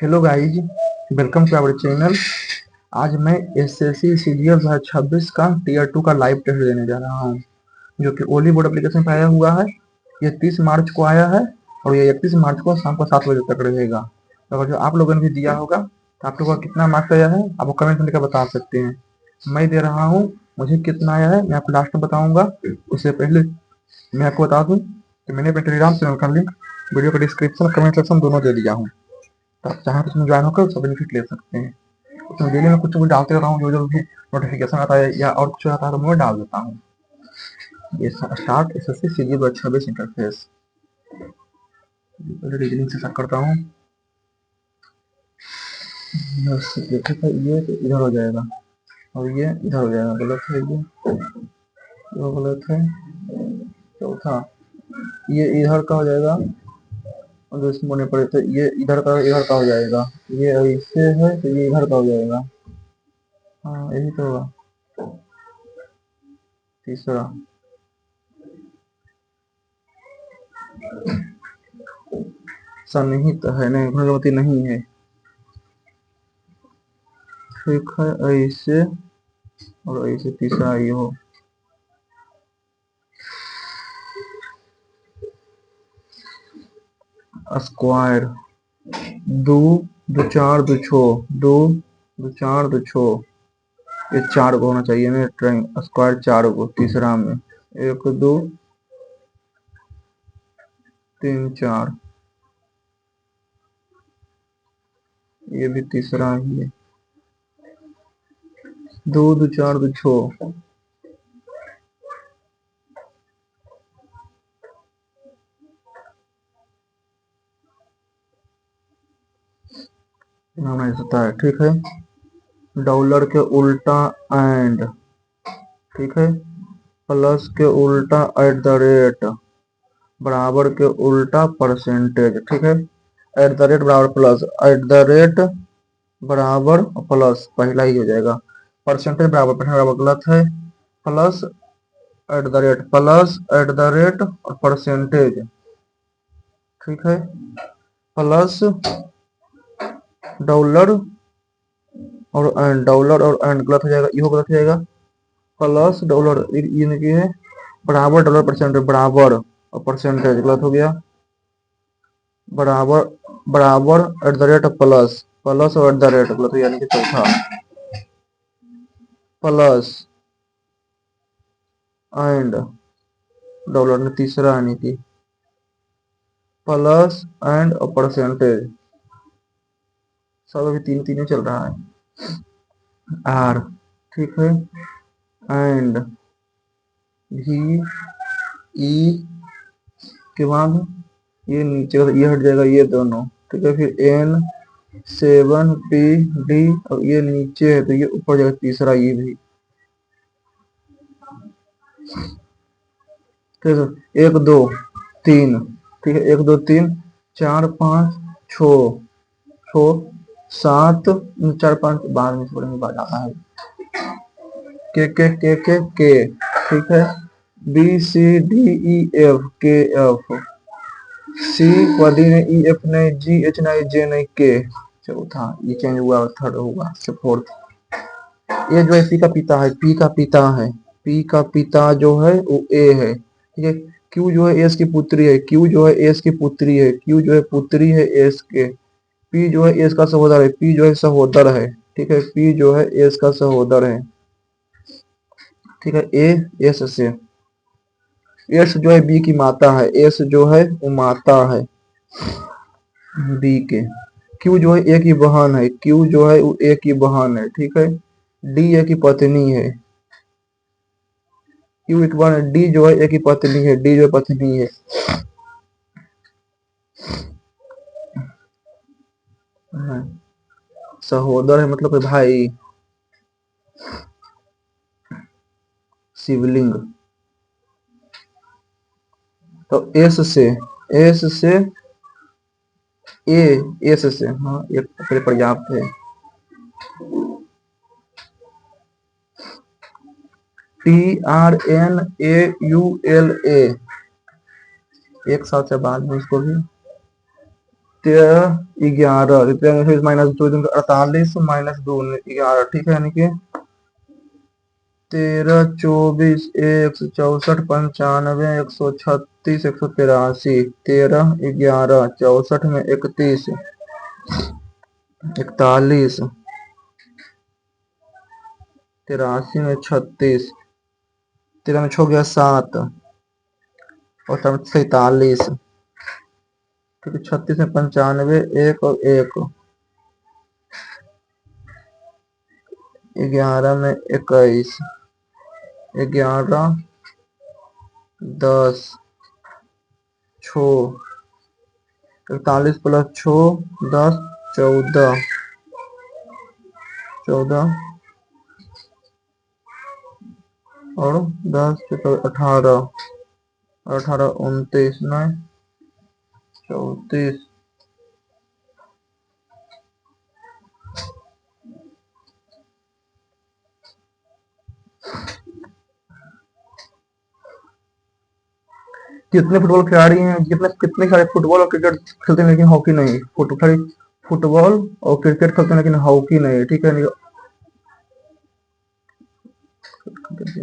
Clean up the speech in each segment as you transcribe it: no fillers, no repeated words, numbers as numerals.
Hello guys, welcome to our channel. आज मैं SSC CGL 2026 का टीयर 2 का लाइव टेस्ट देने जा रहा हूँ, जो कि ओली बोर्ड एप्लीकेशन पर आया हुआ है। ये 30 मार्च को आया है और ये 31 मार्च को शाम को 7 बजे तक रहेगा। तो अगर जो आप लोगों ने भी दिया होगा तो आप लोगों का कितना मार्क्स आया है आप वो कमेंट में लिखकर बता सकते हैं। मैं दे रहा हूँ, मुझे कितना आया है मैं आपको लास्ट में बताऊंगा। उससे पहले मैं आपको बता दूं कि मैंने अपने टेलीग्राम चैनल का लिंक वीडियो का डिस्क्रिप्शन कमेंट सेक्शन दोनों दे दिया हूँ। तो आप चाहें तो उसमें ज्वाइन होकर उसका बेनिफिट ले सकते हैं। उसमें डेली में कुछ कुछ डालते रहता हूँ, जो जो भी नोटिफिकेशन आता है या और कुछ आता है तो मैं डाल देता हूँ। ये स्टार्ट एसएससी सीजी 2026 इंटरफेस पहले रीजनिंग से स्टार्ट करता हूँ। देखिए तो ये तो इधर हो जाएगा और ये इधर हो जाएगा, गलत है ये गलत है। चौथा ये इधर का हो जाएगा और जो इसमें होने पड़े तो ये इधर का हो जाएगा। ये ऐसे है तो ये इधर का हो जाएगा। हाँ यही तो होगा। तीसरा सन्निहित है, नहीं भगवती नहीं है। ठीक है, ऐसे और ऐसे तीसरा ये हो। स्क्वायर दो दो चार दो छो, दो दो चार दो छो, ये चार को होना चाहिए ना। ट्राइंगल स्क्वायर चार को तीसरा में एक दो तीन चार, ये भी तीसरा ही है। दो दो चार दो छो, नाम सकता है। ठीक है, डॉलर के उल्टा एंड, ठीक है, प्लस के उल्टा एट द रेट, बराबर के उल्टा परसेंटेज। ठीक है, एट द रेट बराबर प्लस, एट द रेट बराबर प्लस पहला ही हो जाएगा। परसेंटेज बराबर परसेंटेज बराबर गलत है। Plus at the rate, plus at the rate और परसेंटेज। ठीक है, प्लस डॉलर और एंड गलत हो जाएगा, ये गलत हो जाएगा। प्लस डॉलर ये नहीं है, बराबर डॉलर परसेंटेज, बराबर और परसेंटेज गलत हो गया। बराबर बराबर at the rate plus, plus और एट द रेट गलत हो, यानी कि चौथा प्लस एंड डॉलर ने तीसरा, यानी कि प्लस एंड और परसेंटेज। सब अभी तीन तीन चल रहा है। आर, ठीक है, एंड भी ई के बाद ये नीचे ये हट जाएगा, ये दोनों। ठीक है, फिर एन 7 पी डी और ये नीचे है तो ये ऊपर जाएगा तीसरा ये भी। ठीक है, एक दो तीन, ठीक है, एक दो तीन चार पाँच छ छ सात, चार पाँच बाद में पढ़ेंगे, बाद आता है। के, ठीक है, B C D E F K F, C पदी ने ई एफ नहीं, जी एच नहीं, जे नहीं, के चौथा। ये चेंज हुआ, थर्ड होगा से फोर्थ। ये जो है पी का पिता है, पी का पिता है, पी का पिता जो है वो ए है। ठीक है, क्यू जो है एस की पुत्री है, क्यू जो है एस की पुत्री है, क्यू जो है पुत्री है एस के। पी जो है एस का सहोदर है, पी जो है सहोदर है। ठीक है, पी जो है एस का सहोदर है। ठीक है, ए एस से, एस जो है बी की माता है, एस जो है वो माता है बी के। क्यू जो है ए की बहन है, क्यू जो है वो ए की बहन है। ठीक है, डी ए की पत्नी है, क्यू एक बार, डी जो है ए की पत्नी है, डी जो है पत्नी है। सहोदर है मतलब भाई, शिवलिंग। तो एस से, एस से ए, एस से, हाँ एक पकड़े पर्याप्त है। T R N A U L A, एक साथ से बाद में इसको भी 11 माइनस 2 48 माइनस 2 11, ठीक है, यानी कि 13 24 164 95 136 183 13 11 64 में 31 41 83 में 36 13 में 6 गया 7 और 47, ठीक है, 36 में 95 1 और 1 11 में 21 11 10 6 41 प्लस 6 10 14 और 10 18 18 29 में 34 कितने फुटबॉल खिलाड़ी हैं, कितने सारे फुटबॉल और क्रिकेट खेलते हैं लेकिन हॉकी नहीं, फुटबॉल और क्रिकेट खेलते हैं लेकिन हॉकी नहीं, ठीक है,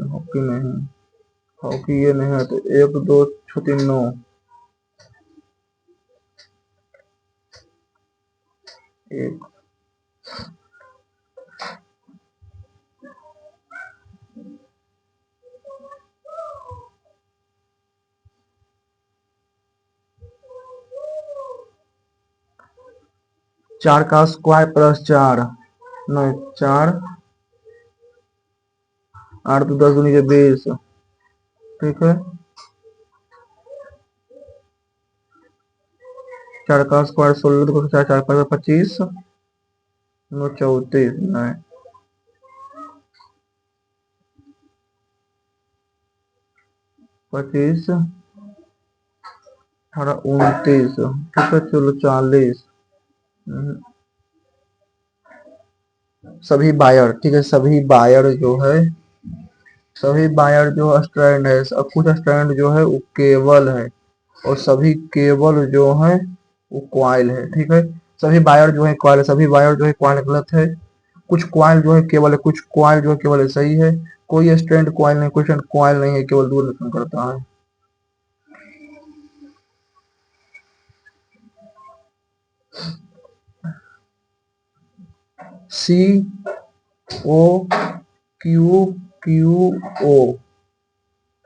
हॉकी नहीं, हॉकी ये नहीं है तो 1 2 6 3 9 1 4 का स्क्वायर प्लस 4 9 4 8 तो 10 दूनी के 20, ठीक है, 4 का स्क्वायर 16 तो 4 4 5 25 9 34 नहीं 25 18 29, ठीक है, चलो 40 सभी बायर, ठीक है, सभी बायर जो स्ट्रैंड है, और कुछ स्ट्रैंड जो है वो केबल है, और सभी केबल जो है वो क्वाइल है, ठीक है, सभी बायर जो है क्वाइल है, सभी बायर जो है क्वाइल गलत है, कुछ क्वाइल जो है केबल है, कुछ क्वाइल जो है केबल है, सही है, कोई स्ट्रैंड क्वाइल नहीं, कोई स्ट्रैंड क्वाइल नहीं है, केवल दूर नुकसान करता है। सी ओ क्यू क्यू ओ,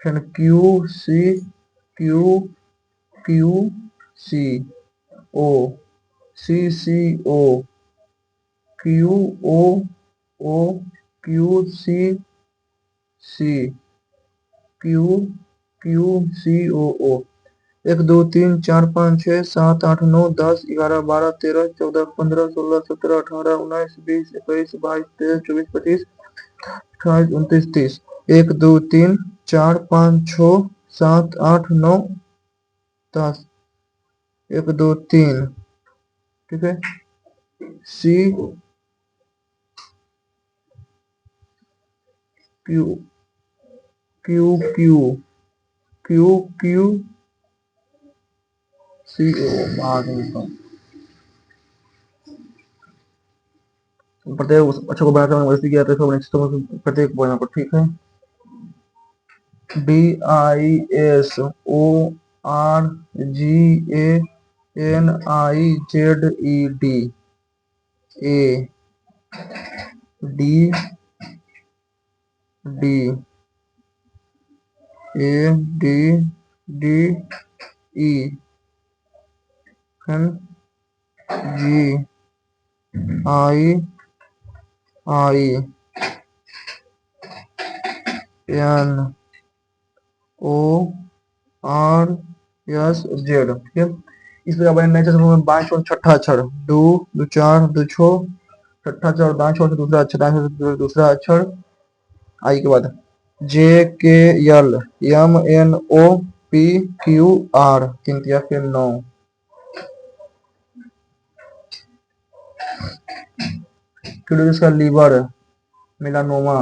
फिर Q C Q Q C O C C O Q O Q C C Q Q C O 1 2 3 4 5 6 7 8 9 10 11 12 13 14 15 16 17 18 19 20 21 22 23 24 25 28 29 30 1 2 3 4 5 6 7 8 9 10 1 2 3, ठीक है, C Q Q Q Q Q C O प्रत्येक अच्छे को बनाकर वैसे किया था प्रत्येक बोलना पर, ठीक है, BISORGANIZED A D D A D D E N G I I N O R S Z, ठीक है, इस प्रकार बने नए अक्षर में बाएं छोर छठा अक्षर दो दो चार दो छो, छठा अक्षर दाएं छोर से दूसरा अक्षर, दाएं छोर से दूसरा अक्षर आई के बाद JKL MNOPQR 3 के 9, क्यूडोसिस का लीवर मेलानोमा,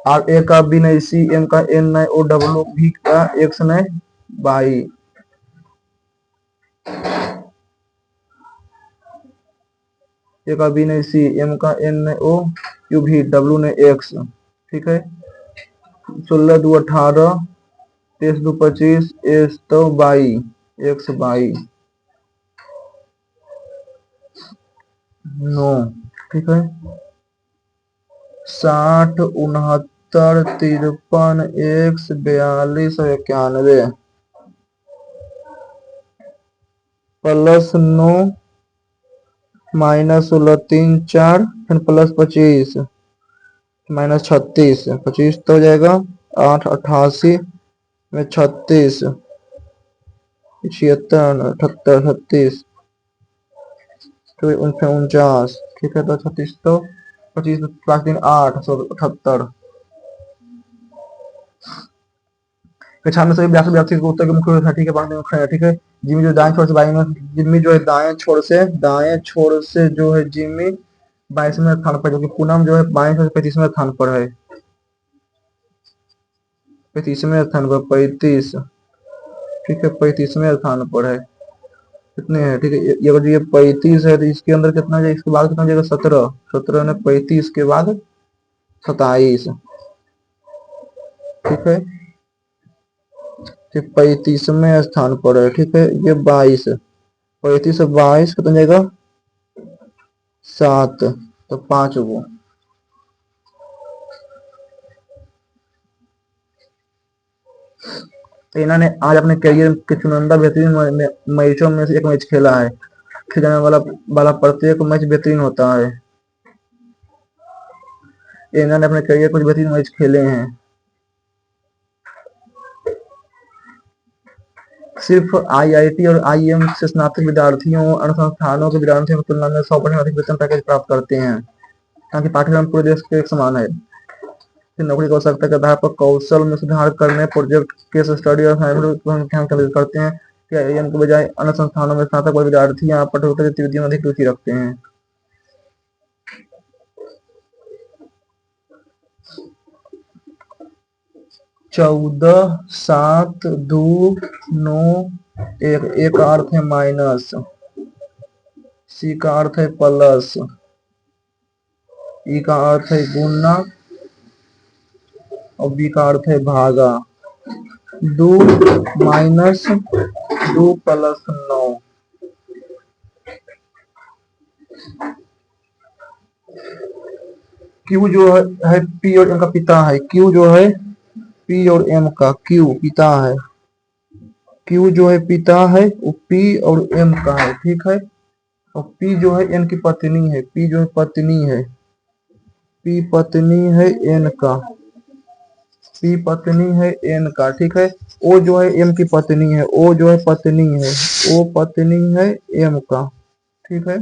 R A का बी नहीं, CM का N नहीं, OW भी का X नहीं, बाई, ए का बी ने सी, एम का एन ने ओ, क्यू भी, डब्ल्यू ने एक्स। ठीक है, 16 दो 18, 23 दो 25, एस तो 22, एक्स 22 9। ठीक है, 60 69 53, एक्स 42 और 91 प्लस 9 माइनस 16 3 4 फिर प्लस 25 माइनस 36, 25 तो हो जाएगा 8 88 में 36 76 78 36 तो 49। ठीक है, तो 36 तो 25 5 3 8 78 छानवे से 82 82 को उत्तर के मुख्य था। ठीक है, पांच मुख्य है। ठीक है, जिमी जो दाएं छोर से बाई में, जिमी जो है दाएं छोर से जो है जिमी 22वें स्थान पर, जो कि पूनम जो है बाएं छोर से 35वें स्थान पर है, 35वें स्थान पर 35। ठीक है, 35वें स्थान पर है, कितने हैं। ठीक है, ये अगर ये 35 है तो इसके अंदर कितना जाएगा, इसके बाद कितना जाएगा 17, 17 ने 35 के बाद 27। ठीक है, 35वें स्थान पर है। ठीक है, ये 22, 35 से 22 कितना जाएगा 7, तो 5 वो। तो इन्होंने आज अपने करियर के चुनिंदा बेहतरीन मैचों में से एक मैच खेला है। खेलने वाला प्रत्येक मैच बेहतरीन होता है। इन्होंने अपने करियर कुछ बेहतरीन मैच खेले हैं। सिर्फ आईआईटी और आईएम से स्नातक विद्यार्थियों अन्य संस्थानों के विद्यार्थियों की तुलना में 100% अधिक वेतन पैकेज प्राप्त करते हैं, ताकि पाठ्यक्रम पूरे देश के एक समान है। नौकरी की आवश्यकता के आधार पर कौशल में सुधार करने, प्रोजेक्ट केस स्टडी और असाइनमेंट पर ध्यान केंद्रित करते हैं। क्या आईआईएम के बजाय अन्य संस्थानों में स्नातक वर्ग विद्यार्थी पाठ्येतर गतिविधियों में अधिक रुचि रखते हैं। 14 7 2 9 1, ए का अर्थ है माइनस, सी का अर्थ है प्लस, ई का अर्थ है गुना और बी का अर्थ है भागा। 2 माइनस 2 प्लस 9। क्यू जो है पी और एम का पिता है। क्यू जो है पी और एम का, क्यू पिता है, क्यू जो है पिता है वो पी और एम का है। ठीक है, और पी जो है एन की पत्नी है, पी जो है पत्नी है, पी पत्नी है एन का, पी पत्नी है एन का। ठीक है, ओ जो है एम की पत्नी है, ओ जो है पत्नी है, ओ पत्नी है एम का। ठीक है,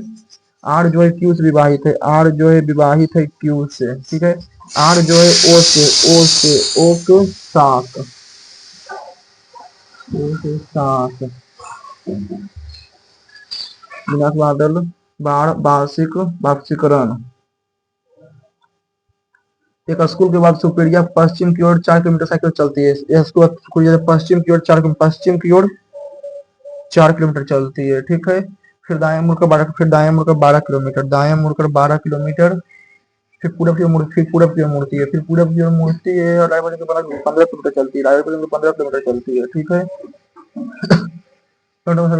आर जो है क्यू से विवाहित है, आर जो है विवाहित है क्यू से। ठीक है, आर जो है ओ से, ओ के साथ, ओ के साथ बिना बादल बाढ़ वार्षिक वार्षिकरण। एक स्कूल के बाद सुपेरिया पश्चिम की ओर 4 किलोमीटर साइकिल चलती है। यह स्कूल पश्चिम की ओर 4 किलोमीटर चलती है। ठीक है, फिर दाएं मुड़कर 12 किलोमीटर, दाएं मुड़कर 12 किलोमीटर, फिर पूरब की ओर फिर पूरब की ओर मुड़ती है, फिर पूरब की ओर मुड़ती है और रायपुर के 15 किलोमीटर चलती है, रायपुर के 15 किलोमीटर चलती है। ठीक है,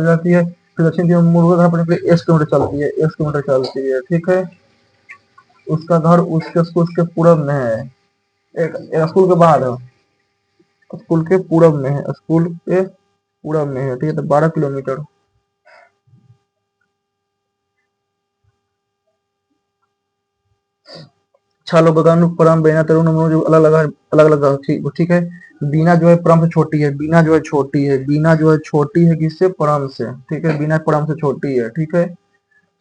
जाती है, फिर दक्षिण की ओर मुड़कर 1 किलोमीटर चलती है, 1 किलोमीटर चलती है। ठीक है, उसका घर उसके स्कूल के पूरब में है। एक स्कूल के बाद है, स्कूल के पूरब में है, स्कूल के पूरब में है। ठीक है, तो 12 किलोमीटर। छालो बगान परम बेना तरुण जो अलग अलग। ठीक है, बीना जो है परम से छोटी है, बीना जो है छोटी है, बीना जो है छोटी है किससे, परम से। ठीक है, बीना परम से छोटी है। ठीक है,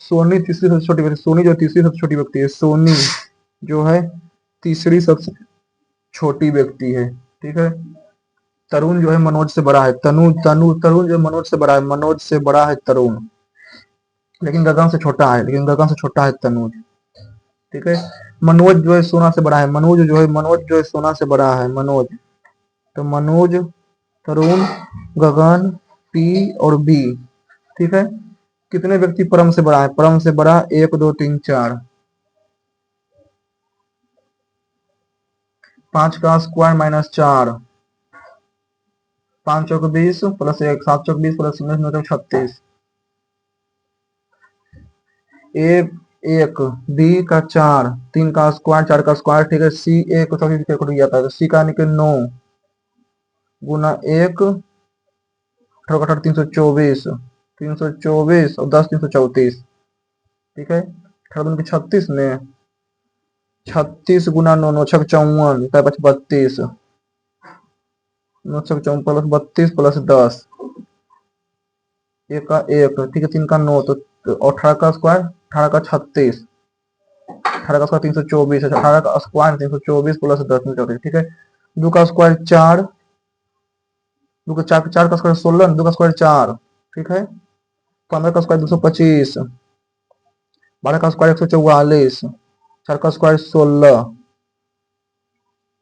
सोनी तीसरी सबसे छोटी व्यक्ति, सोनी जो तीसरी सबसे छोटी व्यक्ति है, सोनी जो है तीसरी सबसे छोटी व्यक्ति है। ठीक है, तरुण जो है मनोज से बड़ा है, तरुण जो मनोज से बड़ा है, मनोज से बड़ा है तरुण, लेकिन गगन से छोटा है, तनुज। ठीक है, मनोज जो है सोना से बड़ा है, मनोज जो है सोना से बड़ा है, मनोज। तो मनोज, तरुण, गगन, पी और बी। ठीक है, कितने व्यक्ति परम से बड़ा है? परम से बड़ा 1 2 3 4। 5 का स्क्वायर माइनस 4, 5 चौक 20 प्लस 1, 7 चौक 20 प्लस 9 36। ए 1, बी का 4, 3 का स्क्वायर 4 का स्क्वायर, ठीक है। सी ए को चौकी कट जाता है तो सी का निकल 9 गुना 1 18 324, 324 और 10 334, ठीक है। 18 की 36 में 36 गुना 9 9 छक 54 32, 9 छक 54 प्लस 32 प्लस 10, एक का 1, ठीक है। 3 का 9 तो 18 का स्क्वायर 18 का 36, 18 का स्क्वायर 324, 18 का स्क्वायर 324 प्लस 10 34, ठीक है। 2 का स्क्वायर 4, 2 का 4, 4 का स्क्वायर 16, 2 का स्क्वायर 4, ठीक है। 15 का स्क्वायर 225, 12 का स्क्वायर 144, 4 का स्क्वायर 16,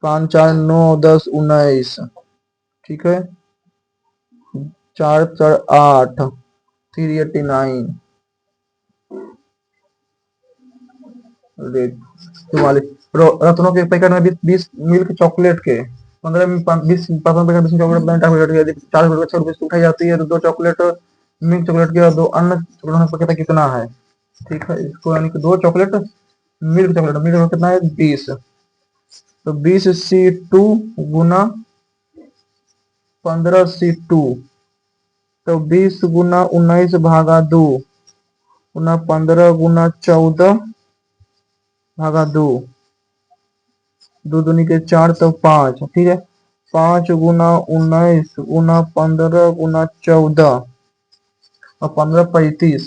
5 4 9 10 19, ठीक है। 4 4 8 389, रत्नों के पैकेट में 20 मिल्क चॉकलेट के 15 में 20 पैकेट 20 चॉकलेट 40 उठाई जाती है तो 2 चॉकलेट मिल्क चॉकलेट के और 2 अन्य चॉकलेट का कहता कितना है, ठीक है। इसको यानी कि 2 चॉकलेट मिल्क चॉकलेट कितना है 20, तो 20C2 गुना 15C2, तो 20 गुना 19 भागा 2 गुना 15 गुना 14 भागा 2, 2 दूनी के 4 तो 5, ठीक है। 5 गुना 19 गुना 15 गुना 14 और 15 35,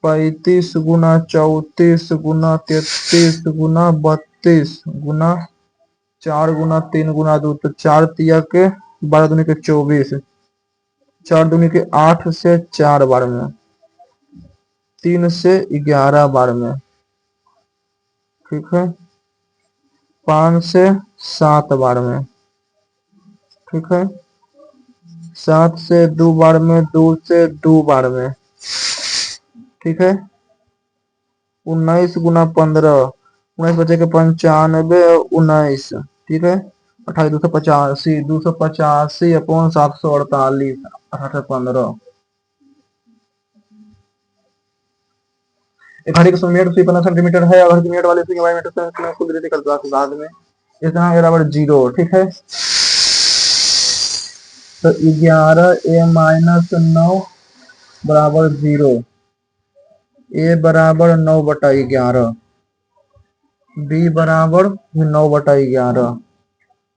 35 गुना 34 गुना 33 गुना 32 गुना 4 गुना 3 गुना 2, तो 4 तिया के 12 दूनी के 24, 4 दूनी के 8 से 4 बार में, 3 से 11 बार में, ठीक है। 5 से 7 बार में, ठीक है। 7 से 2 बार में, 2 से 2 बार में, ठीक है। 19 गुना 15, 19 बचे के 95 और 19, ठीक है। 28 285, 285 अपॉन 748 18 15। एक घड़ी का मिनट 15 सेंटीमीटर है और मिनट वाले मीटर से खुद रीति करता है बाद में इतना बराबर 0, ठीक है। तो 11 a माइनस 9 बराबर 0, ए बराबर 9/11, बी बराबर भी 9/11,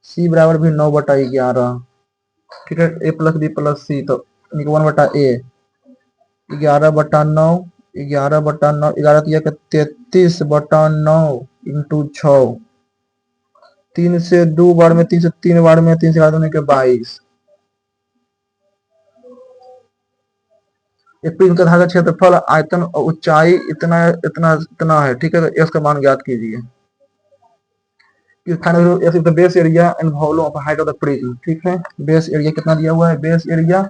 सी बराबर भी 9/11, ठीक है। ए प्लस बी प्लस सी तो 1/a, 11/9, 11/9, 11 33/9 इंटू 6, 3 से 2 बार में, 3 से 3 बार में, 3 से 11 के 22। एक पिंड का धागा क्षेत्रफल आयतन और ऊंचाई इतना इतना इतना है, ठीक है। तो इसका मान ज्ञात कीजिए। Base area and volume of height of the prism, ठीक है। बेस एरिया कितना दिया हुआ है? Base area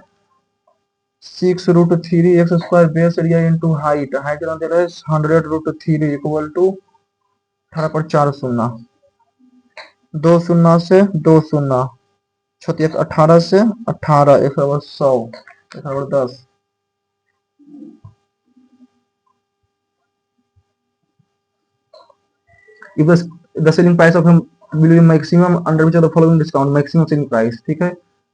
6√3 x², base area into height, height कितना दे रहा है 100√3 इक्वल टू 18/4 शून्य, 2 शून्य से 2 शून्य, 18 से 18, 100, 110। If the selling price of him will be maximum under which of the following discount, maximum selling price, ठीक है।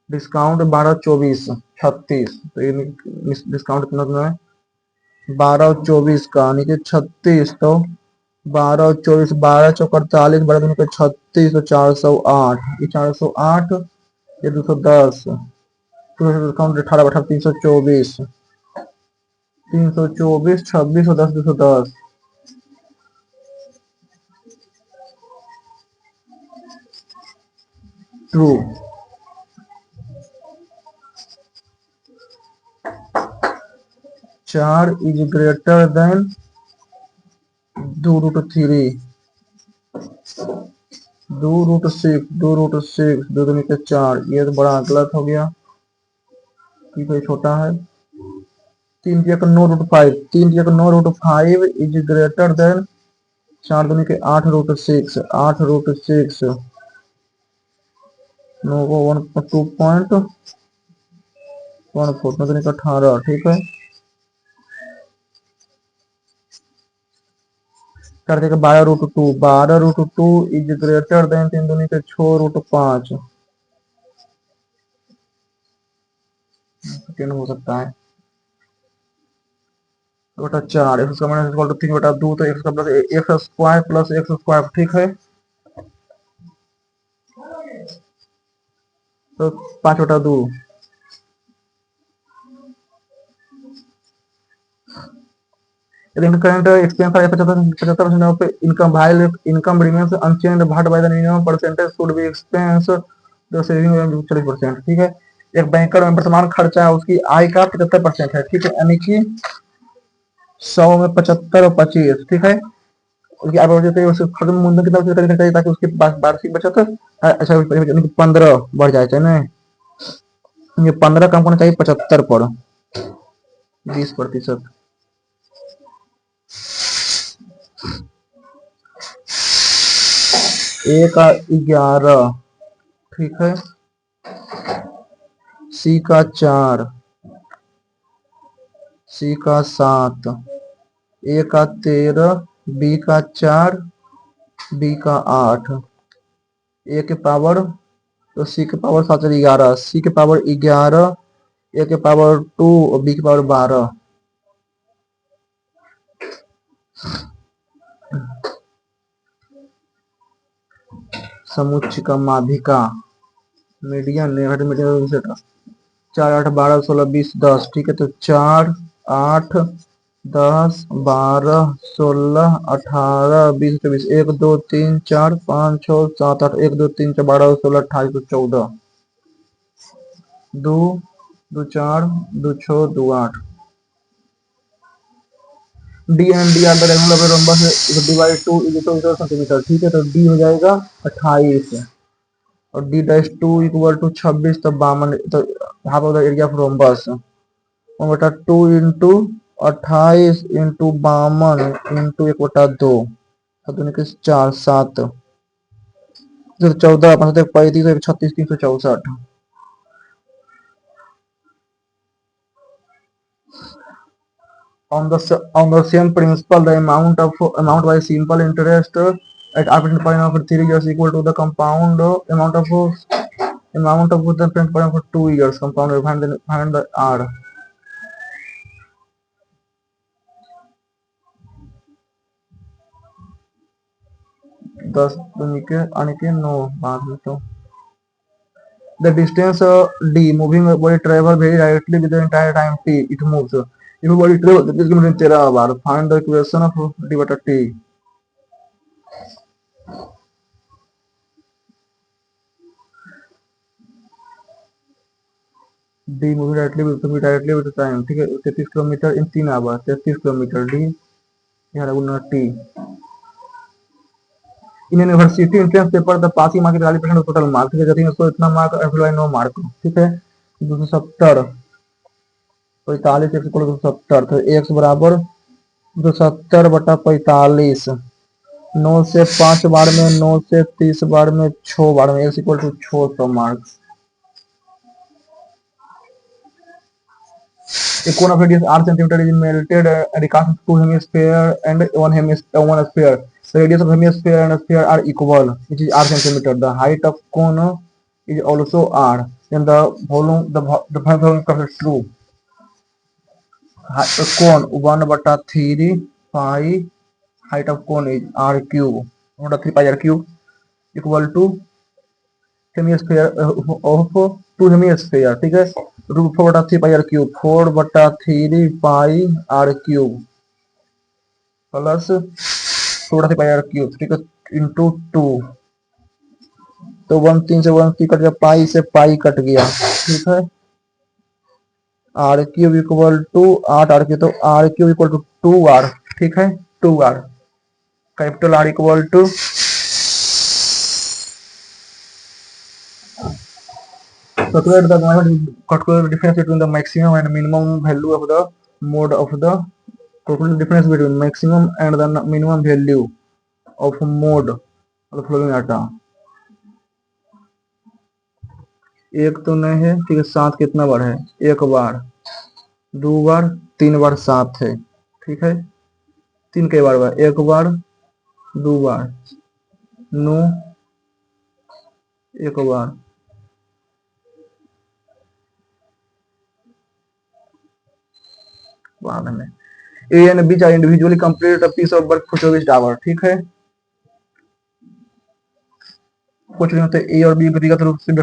डिस्काउंट 12 24 36, तो ये डिस्काउंट कितना है 12 24 का यानी कि 36, तो 12 24 12 चौक 48, 12 दूनी पे 36, तो 408, ये 408, ये 210, डिस्काउंट 18/18 324, 324 26 और 10 210, ट्रू। 4 is greater than 2√3, 2√6, 2√6, 2 दूनी के 4, ये तो बड़ा गलत हो गया, ठीक है, छोटा है। 3 तिया का 9√5, 3 तिया का 9√5 इज ग्रेटर देन 4 दूनी के 8√6, 8√6 नो को 2.14, 9 दूनी का 18, ठीक है। कर देगा 12√2, 12√2 इज ग्रेटर देन 3 दूनी के 6√5, सेकेंड हो सकता है। बटा 4 एक्स का माइनस इक्वल टू 3/2, तो एक्स का plus x square plus x square, ठीक है। तो 5/2 करंट एक्सपेंस है 75% पे इनकम भाई income remains unchanged divide by the minimum percentage should be expense the saving 40%, ठीक है। एक बैंकर में वर्तमान खर्चा है उसकी आय का 75% है, ठीक है, यानी कि 100 में 75 और 25, ठीक है। उसकी आय बढ़ जाती है, उसके खर्च में मूलधन कितना करना चाहिए ताकि उसकी वार्षिक बचत अच्छा 15 बढ़ जाए, चाहिए ना। ये 15 कम होना चाहिए 75 पर, 20%। ए का 11, ठीक है, सी का 4, सी का 7, ए का 13, बी का 4, बी का 8, ए के पावर, तो सी के पावर 7 और 11, सी के पावर 11, ए के पावर 2 और बी के पावर 12। समुच्चय का माध्यिका मीडियन मीडियन 4, 8, 12, 16, 20, 10, ठीक है। तो 4, 8, 10, 12, 16, 18, 20, 24, 1, 2, 3, 4, 5, 6, 7, 8, 1, 2, 3, 4, 12, 16, 28, 14, 2, 2, 4, 2, 6, 2, 8। D and D R the regular rhombus divide two is two centimetre, ठीक है। तो डी हो जाएगा 28 और डी डैश 2 इक्वल टू 26, तो 52, तो half of the area of rhombus 1/2 into 28 into 52 into 1/2, 4, 7, 14, 35, 36, 364। On the same principle, the amount by simple interest at operating point of 3 years equal to the compound amount of the point of 2 years compound, find the R। 10 दूनी के आने के 9 बाद में। तो the distance d moving body travel very directly with the entire time t it moves, if body travel 30 km in 13 bar, find the equation of d बटा t। d moving directly with the time, ठीक है। 33 kilometre in 3 hour, 33 kilometre d यहाँ गुना t। In university entrance paper the passing mark 40% total mark, ठीक है। यदि उसको इतना मार्क एप्लाई 9 मार्क, ठीक है। 270 45 एक्स इक्वल टू 70, तो एक्स बराबर 270 बटा 45, 9 से 5 बार में, 9 से 30 बार में, 6 बार में, x equal to 600 marks. A cone of radius r centimeter is melted and cast into two hemisphere and one sphere. The radius of hemisphere and sphere are equal, which is r centimeter. The height of cone is also r. Then the following is true. Cone 1/3 pi, height of cone is r cube 1/3 pi r cube equal to hemisphere of 2 hemisphere, ठीक है। Root 4/3 pi r cube, 4/3 pi r cube plus 4/3 pi r cube, ठीक है, into 2। तो 1 3 से 1 3 cut गया, पाई से pi cut गया, ठीक है। R cube equal to 8 R cube, तो R cube equal to 2 R, ठीक है, 2 R. Capital R equal to calculate the difference between the maximum and minimum value of the mode of the total difference between maximum and the minimum value of mode of flowing data. एक तो नहीं है, ठीक है। 7 कितना बार है? एक बार, 2 बार, 3 बार 7 है, ठीक है। 3 कई बार हुआ? एक बार, 2 बार, 9, एक बार। बाद में A and B are individually complete a piece of work for 24 hour, ठीक है। कुछ नहीं होते। ए और बी व्यक्तिगत रूप से ए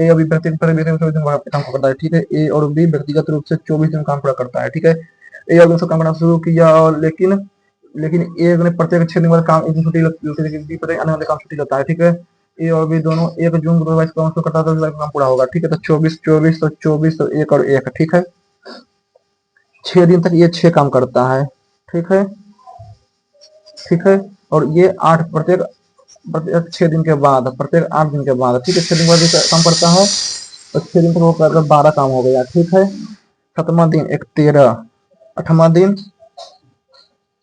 और बी व्यक्तिगत काम करता है, ठीक है। ए और बी व्यक्तिगत रूप से 24 दिन काम पूरा करता है, ठीक है। ए और दूसरा काम करना शुरू किया, और लेकिन लेकिन ए ने प्रत्येक 6 दिन बाद काम, एक दिन छुट्टी लगती है, लेकिन बी प्रत्येक आने वाले काम छुट्टी लेता है, ठीक है। ए और बी दोनों 1 जून 2022 काम शुरू करता है, तो काम पूरा होगा, ठीक है। तो 24 24 तो 24 तो 1 और 1, ठीक है। 6 दिन तक ये 6 काम करता है, ठीक है, ठीक है। और ये 8 प्रत्येक प्रत्येक 6 दिन के बाद, प्रत्येक 8 दिन के बाद, ठीक है। 6 दिन के बाद काम करता है, तो 6 दिन तक वो कर 12 काम हो गया, ठीक है। 7वां दिन एक 13, 8वां दिन,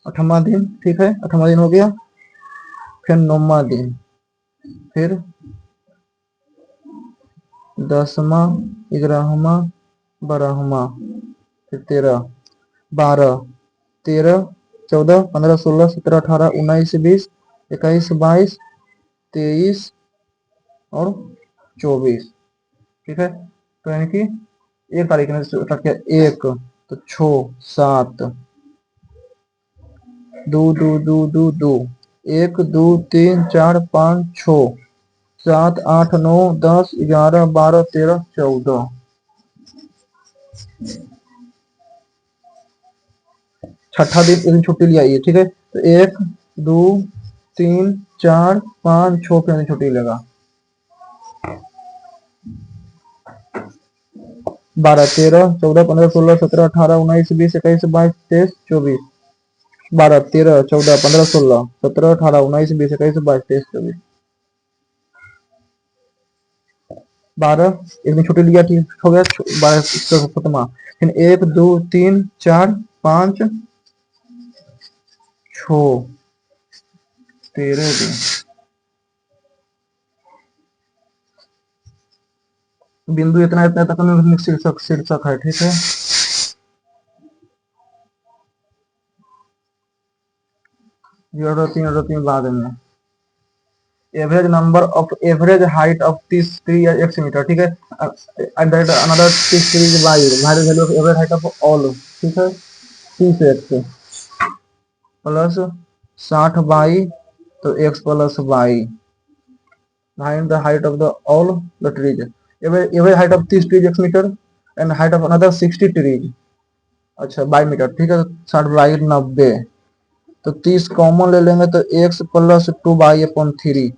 8वां दिन, ठीक है, 8वां दिन हो गया। फिर 9वां दिन, फिर 10वां, 11वां, 12वां, फिर 13, 12, 13, 14, 15, 16, 17, 18, 19, 20, 21, 22, 23 और 24, ठीक है। तो यानी कि 1 तारीख ने स्टार्ट किया, 1 तो 6, 7, 2 2 2 2 2, 1 2 3 4 5 6 7 8 9 10 11 12 13 14, छठा दिन एक दिन छुट्टी लिया ये, ठीक है। तो 1 2 3 4 5 6 के दिन छुट्टी लेगा। 12 13 14 15 16 17 18 19 20 21 22 23 24, 12 13 14 15 16 17 18 19 20 21 22 23 24, 12 एक दिन छुट्टी लिया, ठीक हो गया। 12 खत्म। फिर 1 2 3 4 5 6 13 दिन। बिंदु इतना इतना तक शीर्षक शीर्षक है, ठीक है। 0 3 बाद में average number of average height of 30 x metre, ठीक है। Another 6 y value of average height of all, ठीक है। 30x प्लस 60 बाई, तो x plus y, find the height of the all the trees. Average height of 30 trees x metre and height of another 60 trees, अच्छा y metre, ठीक है। 60 by 90, तो 30 common ले लेंगे, तो x plus 2 by upon 3,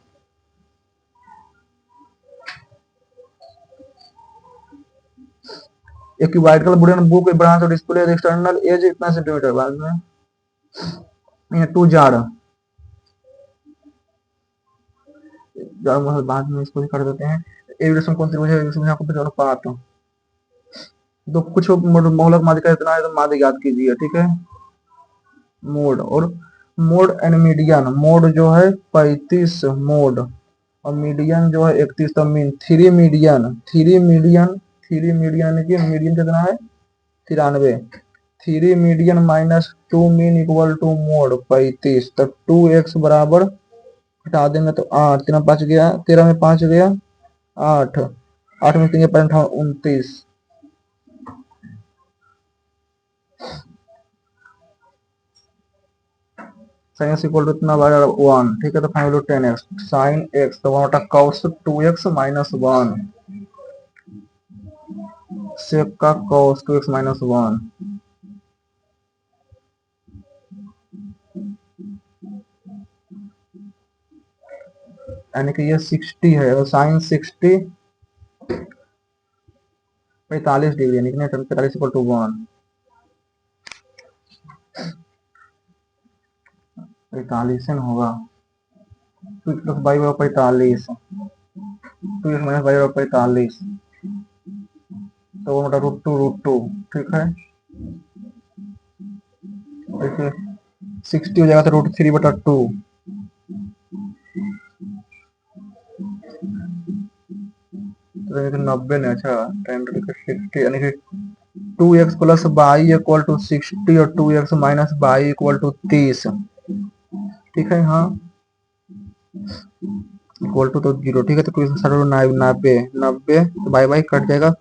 a cubical wooden book branch or display the external edge इतना centimetre, बाद में 2 जार बाद में इसको भी कर देते हैं। एविडेशन कौन सी मुझे आपको पहचान पाता, तो कुछ मोहलक माध्य का इतना है, तो माध्य याद कीजिए, ठीक है। मोड और मोड एंड मीडियन, मोड जो है 35 मोड, और मीडियन जो है 31, तो मीन 3 मीडियन, 3 मीडियन, 3 मीडियन की मीडियन कितना है 93, 3 median minus 2 mean equal to mode 35, तो 2x बराबर हटा देंगे तो 8, 3 5 गया, 13 में 5 गया 8, 8 में 3 point 29, sine x equal to इतना बार 1, ठीक है। तो फाइनल 10x साइन एक्स, तो वहां तक cos 2x माइनस 1, सेक का cos 2x माइनस 1, यानी कि ये 60 है, और साइन 60 45 डिग्री, यानी कि 45 इक्वल टू 1, 45 होगा, 2 प्लस बाई बराबर 45, 2 माइनस बाई बराबर 45, तो वो मतलब √2 √2, ठीक है। देखिए 60 हो जाएगा तो √3/2, तो 90 ने, अच्छा 10⁻60 यानी कि 2x + y = 60 और 2x - y = 30। ठीक है, हाँ इक्वल टू तो 0, ठीक है, तो 90 तो बाई बाई कट जाएगा।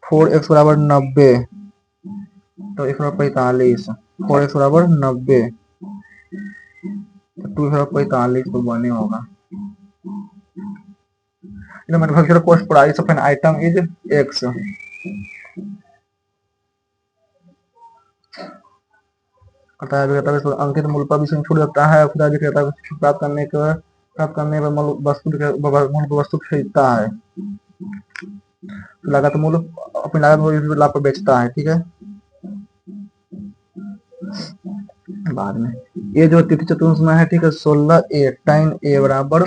4x = 90 तो x = 45, 4x = 90 तो 2 = 45 तो 1 होगा। Manufacturer cost price of an item is x। अंकित मूल्य पर भी छूट सकता है, खुदरा विक्रेता को प्राप्त करने पर मूल वस्तु खरीदता है, लागत मूल्य अपनी लागत मूल्य लाभ पर बेचता है। ठीक है, बाद में ये जो तिथि चतुर्थ में है, ठीक है, 16a tan a बराबर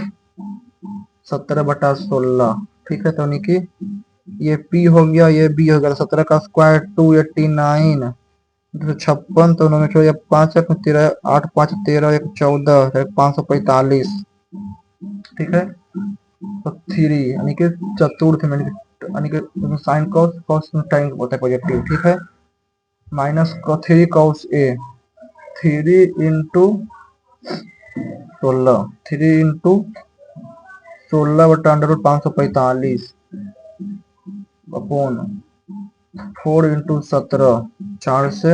17/16। ठीक है, तो कि ये p हो गया, ये b हो गया, 17 का स्क्वायर 289, 56, तो उन्होंने छोड़ 5 13 8 5 13 1 14 545। ठीक है, तो 3 यानी कि चतुर्थ में, यानी कि साइन कॉस कॉस टाइम होता है पॉजिटिव। ठीक है, -3 cos a, 3 into 16, 3 into 16/√545 upon 4 into 17, 4 से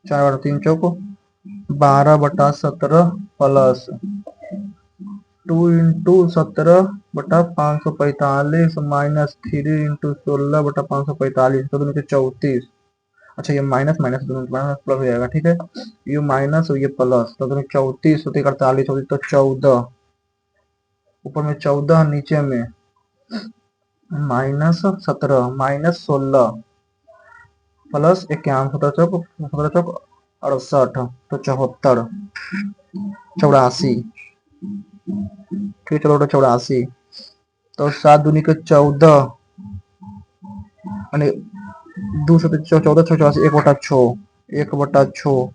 4 3 चौक 12/17 प्लस 2 इंटू 17/545 माइनस 3 इंटू 16/545 तो 34। अच्छा, ये माइनस माइनस प्लस हो जाएगा। ठीक है, ये माइनस और ये प्लस, तो 34 होती 48 होती, तो 14 ऊपर में 14, नीचे में -17 -16 प्लस 51, 17 चौक 68, तो 74 84। ठीक है, चलो 84, तो 7 दूनी के 14 यानी 2 से 14 84 1/6 1/6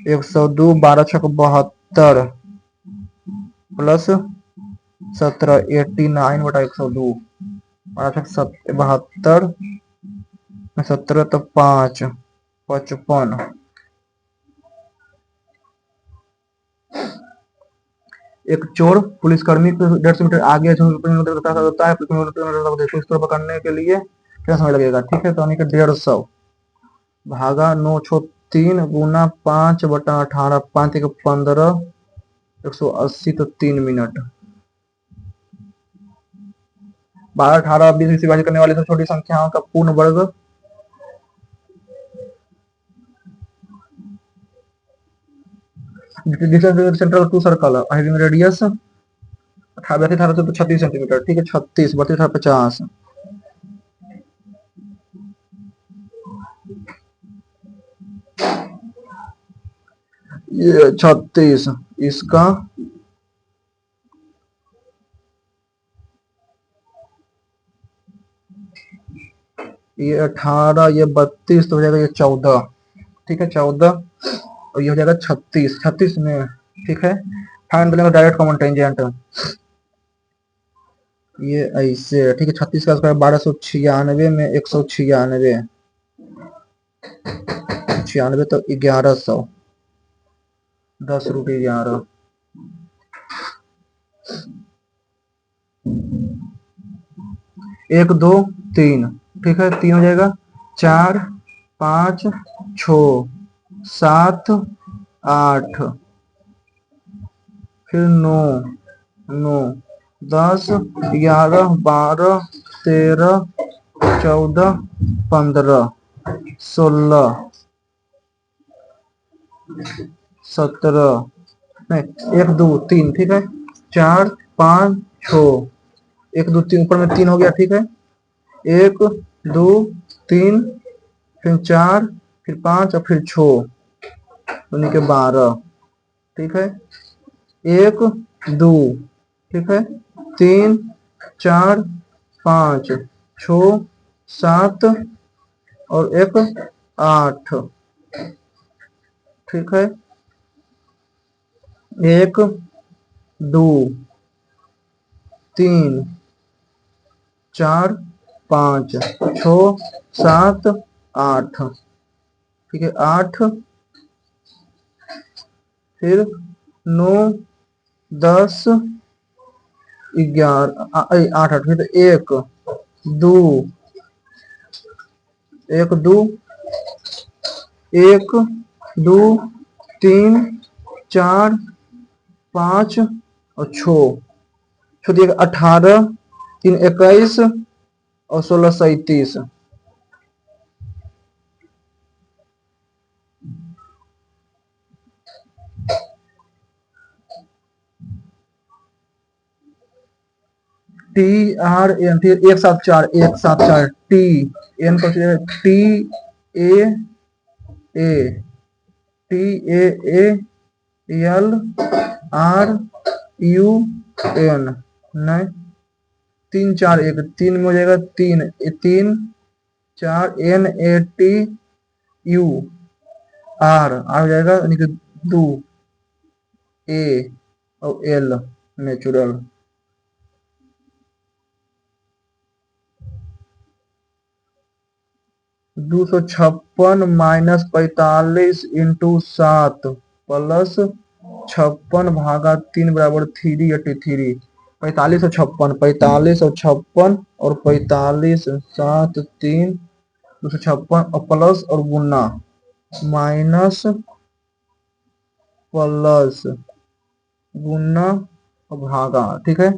102 12 6 72 प्लस 17 89/102 72 17 तो 5 55। एक चोर पुलिसकर्मी को 150 मीटर आगे होता है, इस तरह पकड़ने के लिए कितना समय लगेगा। ठीक है, तो 150 भागा 9 6 3 गुना 5/18 5 1 15 180 तो 3 मिनट। 12 18 20 से विभाजित करने वाली सब छोटी संख्याओं का पूर्ण वर्ग distance central to circle having radius 18 से 36 सेंटीमीटर। ठीक है, 36 32 50, ये 36 इसका ये 18 ये 32 तो हो जाएगा ये 14। ठीक है, 14 और ये हो जाएगा 36 36 में। ठीक है, फाइंड करेंगे डायरेक्ट कॉमन टेंजेंट, ये ऐसे। ठीक है, 36 का स्क्वायर 1296 में 196 96 तो 1100 10√11 1 2 3। ठीक है, 3 हो जाएगा, 4 5 6 7 8 फिर 9 9 10 11 12 13 14 15 16 17 नहीं 1 2 3। ठीक है, 4 5 6 1 2 3 ऊपर में 3 हो गया। ठीक है, 1 2 3 फिर 4 फिर 5 और फिर 6 यानी कि 12। ठीक है, 1 2 ठीक है 3 4 5 6 7 और 1 8। ठीक है। 1 2 3 4 5 6 7 8, ठीक है 8, फिर 9 10 11 8 8, फिर 1 2 1 2 1 2 3 4 5 और 6 18 3 21 और 16 37। TRN, फिर 1 7 4 टी एन को T A A T A L R U N, नहीं 3 4 1 3 में हो जाएगा 3 3 4 N A T U R हो जाएगा, यानी कि 2 ए और L natural. 256 minus 45 into 7 plus 56 भागा 3 बराबर 383। 45 और 56, 45 और 56 और 45 7 3 256 और प्लस और गुना माइनस प्लस गुना और भागा, ठीक है।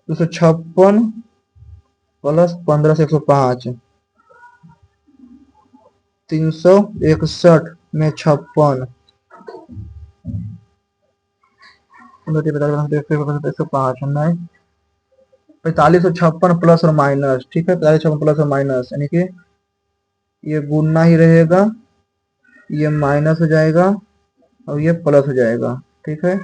256 प्लस 15 से 105 361 में 56 105 नहीं 45 और 56 प्लस और माइनस, ठीक है 45 56 प्लस और माइनस, यानी कि ये गुना ही रहेगा, ये माइनस हो जाएगा और ये प्लस हो जाएगा, ठीक है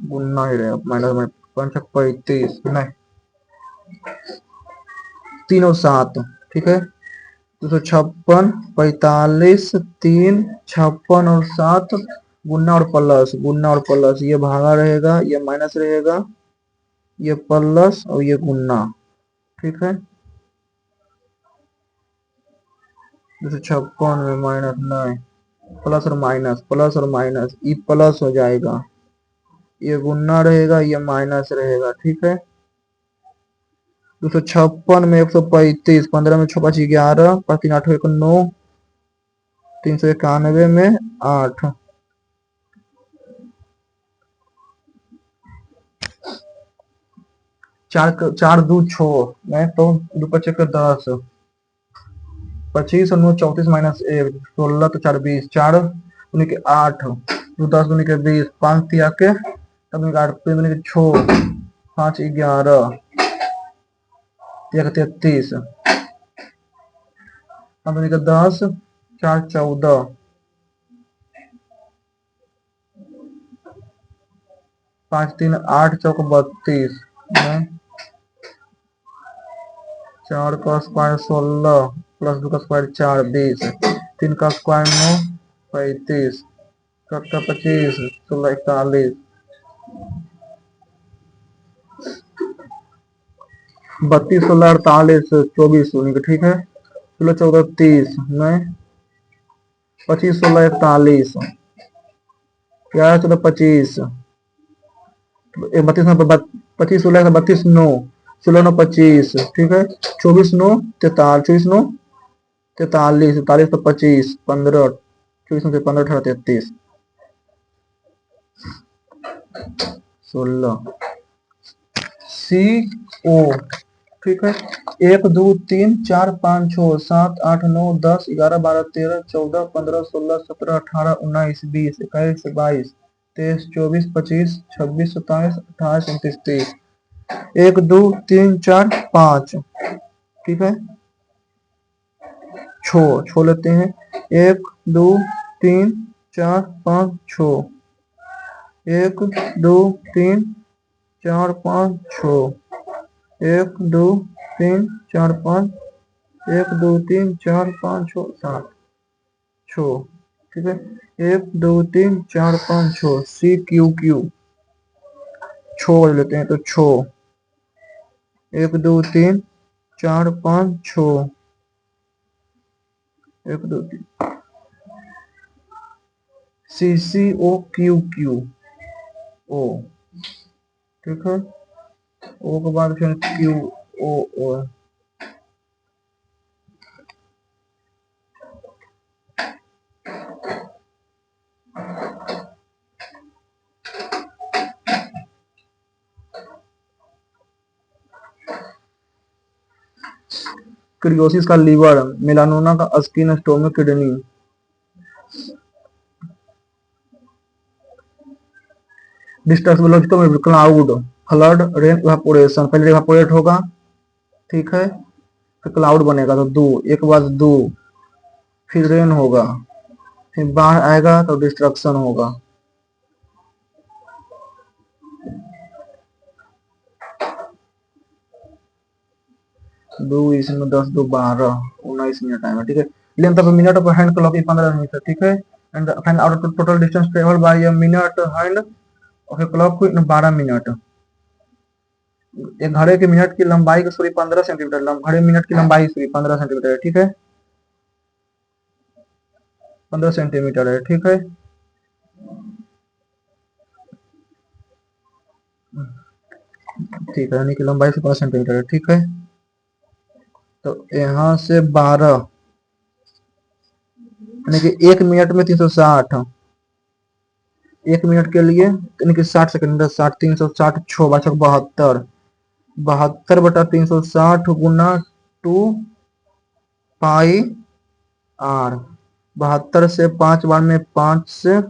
गुना ही रहेगा माइनस में 35 नहीं 3 और 7, ठीक है 256 45 3 56 और 7 गुना और प्लस, ये भागा रहेगा, ये माइनस रहेगा, ये प्लस और ये गुना, ठीक है 256 में माइनस नहीं प्लस और माइनस ये प्लस हो जाएगा, ये गुना रहेगा, ये माइनस रहेगा, ठीक है 256 में 135 15 में 6 5 11 5 3 8 1 9 391 में 8 4 2 6 मैं तो 2 5 10 25 और 9 34 माइनस 1 16 तो 4 20 4 दूनी के 8 2 10 दूनी के 20 5 तिया के तब 8 3 दूनी के 6 5 11 33 अब दूनी के 10 4 14 5 3 8 चौक 32 4 का स्क्वायर 16 प्लस 2 का स्क्वायर 4 20 3 का स्क्वायर 9 35 7 का 25 16 41 32 16 48 24 ठीक है 16 14 30 नहीं 25 16 41 11 14 25 32 25 16 32 9 16 9 25 ठीक है 24 9 43 24 9 43 43 तो 25 15 24 9 15 18 33 16 सी ओ ठीक है 1 2 3 4 5 6 7 8 9 10 11 12 13 14 15 16 17 18 19 20 21 22 23 24 25 26 27 28 29 30 1 2 3 4 5 ठीक है छो लेते हैं 1 2 3 4 5 6 1 2 3 4 5 6 1 2 3 4 5 1 2 3 4 5 6 7 छो, ठीक है। 1 2 3 4 5 6 सी क्यू क्यू, छो लेते हैं तो छो, 1 2 3 4 5 6, 1 2 3, सी सी ओ क्यू क्यू ओ, ठीक है। ओ के बाद फिर क्यू ओ ओ, क्रियोसिस का लीवर, मेलानोमा का स्किन, स्टोमिक किडनी। डिस्ट्रक्टिबल में क्लाउड, फ्लड, रेन, इवापोरेशन। पहले इवापोरेट होगा, ठीक है, फिर क्लाउड बनेगा तो दो, एक बाद दो, फिर रेन होगा, फिर बाढ़ आएगा तो डिस्ट्रक्शन होगा। दो इसमें 10 2 12 19 मिनट आएगा, ठीक है। Length of minute of hand clock 15 minute, ठीक है। And find out total distance travel by a minute hand of clock को 12 मिनट। एक घड़े के मिनट की लंबाई की सॉरी 15 सेंटीमीटर, घड़े मिनट की लंबाई सॉरी 15 सेंटीमीटर है, ठीक है, 15 सेंटीमीटर है, ठीक है। ठीक है, यानी कि लंबाई से 15 सेंटीमीटर है, ठीक है। तो यहाँ से 12, यानी कि 1 मिनट में 360, 1 मिनट के लिए यानी कि 60 सेकंड, 60 360 6 बचक 72, 72 बटा 360 गुना 2 पाई आर, 72 से 5 बार में 5 से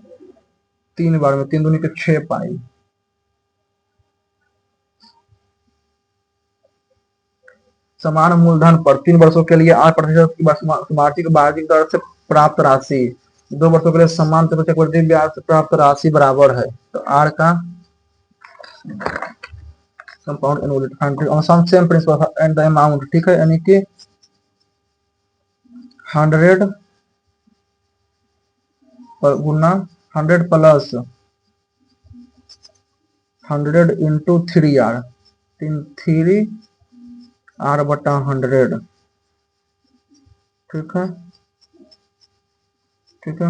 3 बार में 3 दूनी के 6 पाई। समान मूलधन पर 3 वर्षों के लिए 8% की वार्षिक दर से प्राप्त राशि, 2 वर्षों के लिए समान चक्रवृद्धि ब्याज से प्राप्त राशि बराबर है। तो आर का compound annual fund same principal and the amount, ठीक है, यानी कि 100 पर गुना 100 प्लस 100 इंटू 3R, 3R बटा 100, ठीक है, ठीक है।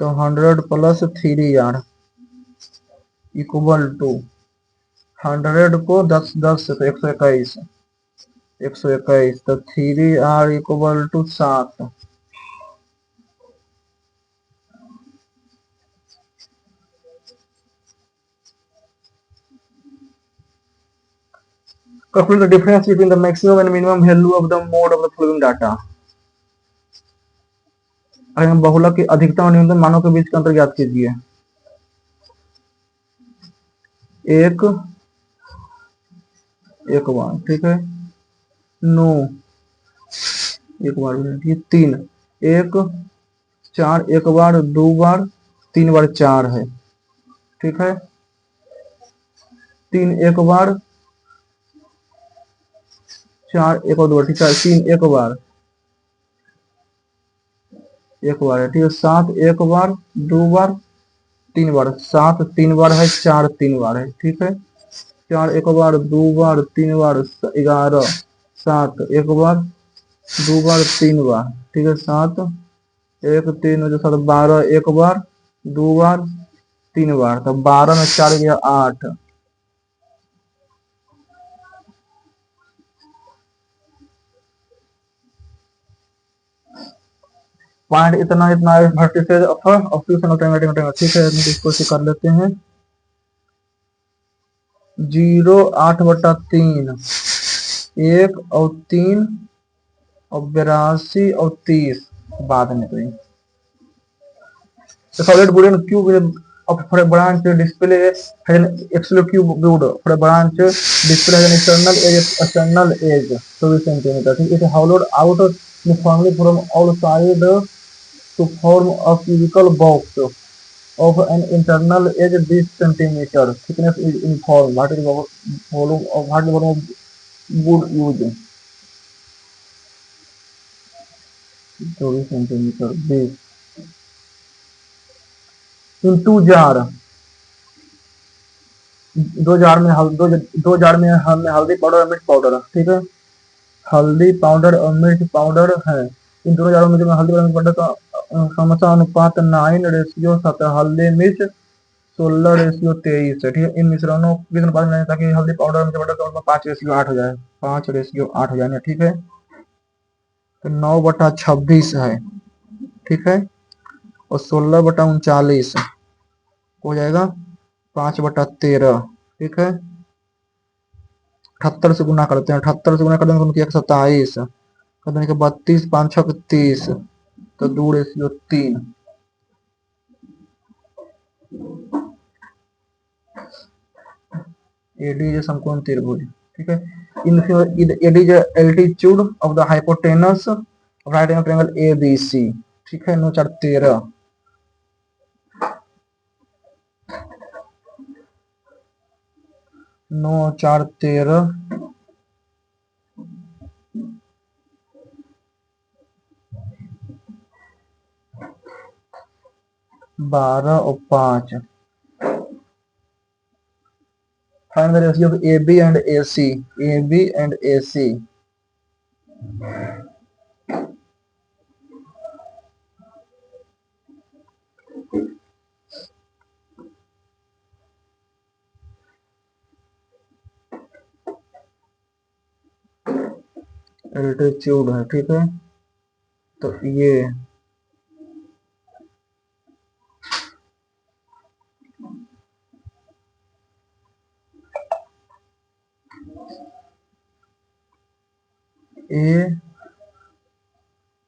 तो 100 प्लस 3R इक्वल टू 100 को 10 से तो 121, 121, तो 3R equal to 7। Calculate the difference between the maximum and minimum value of the mode of the following data। अगर हम बहुलक की अधिकतम और न्यूनतम मानों के बीच का अंतर ज्ञात कीजिए। एक बार, ठीक है, 9 एक बार, ये 3 1 4 एक बार 2 बार 3 बार 4 है, ठीक है। 3 एक बार 4 एक और 2 बार, ठीक है। 3 एक बार है, ठीक है। 7 एक बार 2 बार 3 बार, 7 3 बार है, 4 3 बार है, ठीक है। 4 एक बार 2 बार 3 बार 11, 7 एक बार 2 बार 3 बार, ठीक है। 7 1 3 जो 7 12 एक बार 2 बार 3 बार, तो 12 में 4 गया 8। पॉइंट इतना इतना वर्टिसेज ऑफ, ठीक है, इसको से कर लेते हैं। 0 8 बटा 3 1 और 3 और 82 और 30 बाद में कोई solid boolean cube for a branch display has an absolute cube wood for a branch display has an external edge 24 centimeter. It is hollowed out uniformly from all sides to form a cubical box of an internal edge this centimeter. Thickness is uniform. What is the volume of wood used? 24 centimetre 20 into jar, दो jar में दो jar में हल्दी powder और मिर्च powder, ठीक है। हल्दी पाउडर और मिर्च पाउडर है, इन दोनों जारों में जो हल्दी और मिर्च पाउडर का क्रमशः अनुपात 9:7, हल्दी मिर्च 16:23 है, ठीक है। इन मिश्रणों के अनुपात में ताकि हल्दी पाउडर और मिर्च पाउडर का 5:8 हो जाए, 5:8 हो जाए, ठीक है। तो 9/26 है, ठीक है, और 16/39 हो जाएगा 5/13, ठीक है। 78 से गुना करते हैं, 78 से गुना करते हैं तो उनकी 127 करने के 32 5 6 30, तो 2:3। AD is a समकोण त्रिभुज, ठीक है। इन AD is altitude of the hypotenuse of right angle triangle ABC, ठीक है। 9×4 = 13, 9×4 = 13, 12 और 5। Find the ratio of AB and AC, AB and AC, altitude है, ठीक है। तो ये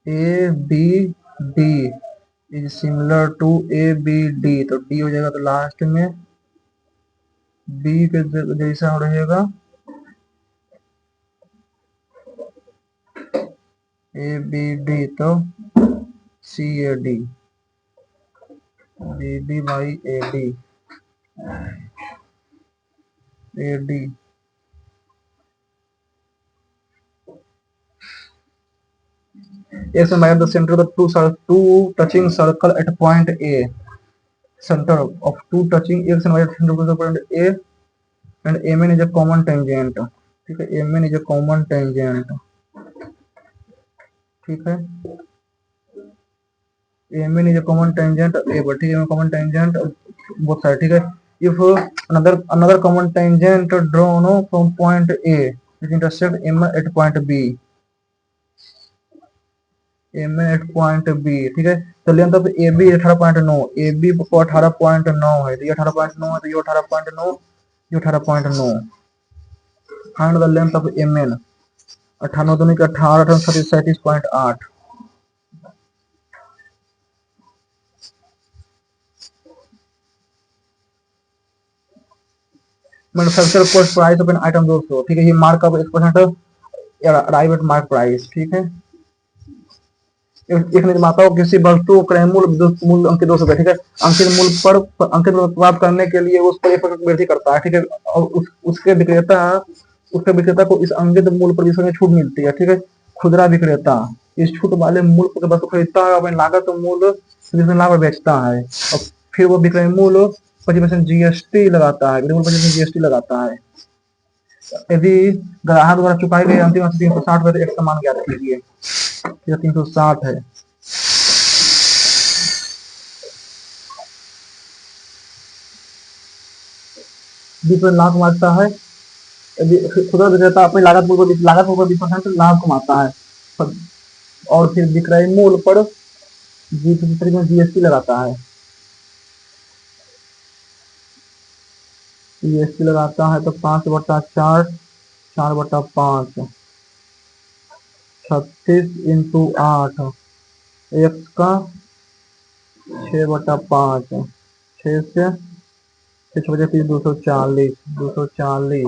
ABD is similar to ABD, तो D हो जाएगा, तो लास्ट में B के जैसा रहेगा ABD, तो CAD, BD by AD, AD। X and Y are the center of the two touching circle at point A. Center of two touching X and Y at center of the point A, and MN is a common tangent, ठीक है। MN is a common tangent, ठीक है। MN is a common tangent A, but ठीक है, common tangent both side, ठीक है। If another common tangent drawn from point A which intersect M at point B, M at point B, ठीक है। तो length of A B 18.9, A B को 18.9 है, तो ये 18.9 है, तो ये 18.9, ये 18.9। Find the length of M N, 18 दोनों के 18 37.8। Manufacture cost price of an item दोस्तों, ठीक है। ये markup 1% arrive at mark price, ठीक है। एक निर्माता को किसी वस्तु को क्रय मूल्य अंकित 200 रुपए, ठीक है। अंकित मूल्य पर अंकित प्राप्त करने के लिए उस पर 1% वृद्धि करता है, ठीक है। और उसके विक्रेता को इस अंकित मूल्य पर 20% छूट मिलती है, ठीक है। खुदरा विक्रेता इस छूट वाले मूल्य पर वस्तु खरीदता है, अपनी लागत मूल्य जिसमें लाभ बेचता है, और फिर वो विक्रय मूल्य 25% GST लगाता है, 25% GST लगाता है। यदि ग्राहक द्वारा चुकाई गई अंतिम राशि 360 रुपए, एक समान ज्ञात कीजिए, 360 है। लाभ कमाता है, खुदरा विक्रेता अपनी लागत मूल्य 20% लाभ कमाता है, और फिर विक्रय मूल्य पर GST लगाता है, GST लगाता है। तो 5/4, 4/5, 36 × 8, x का 6/5, 6 से 240, 240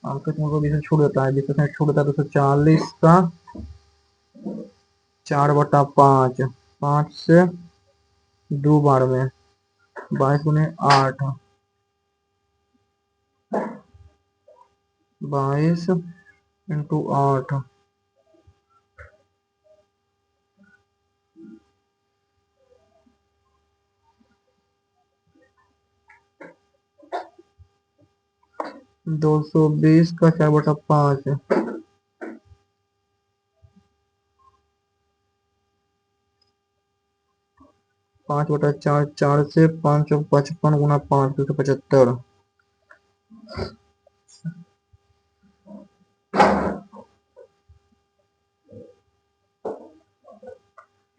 अंकित मूल्य को 20% छूट देता है, 20% छूट देता है, 240 का 4/5, 5 से 2 बार में 22×8, 22 × 8, 220 का 4/5, 5/4, 4 से 555 गुना 5, 275।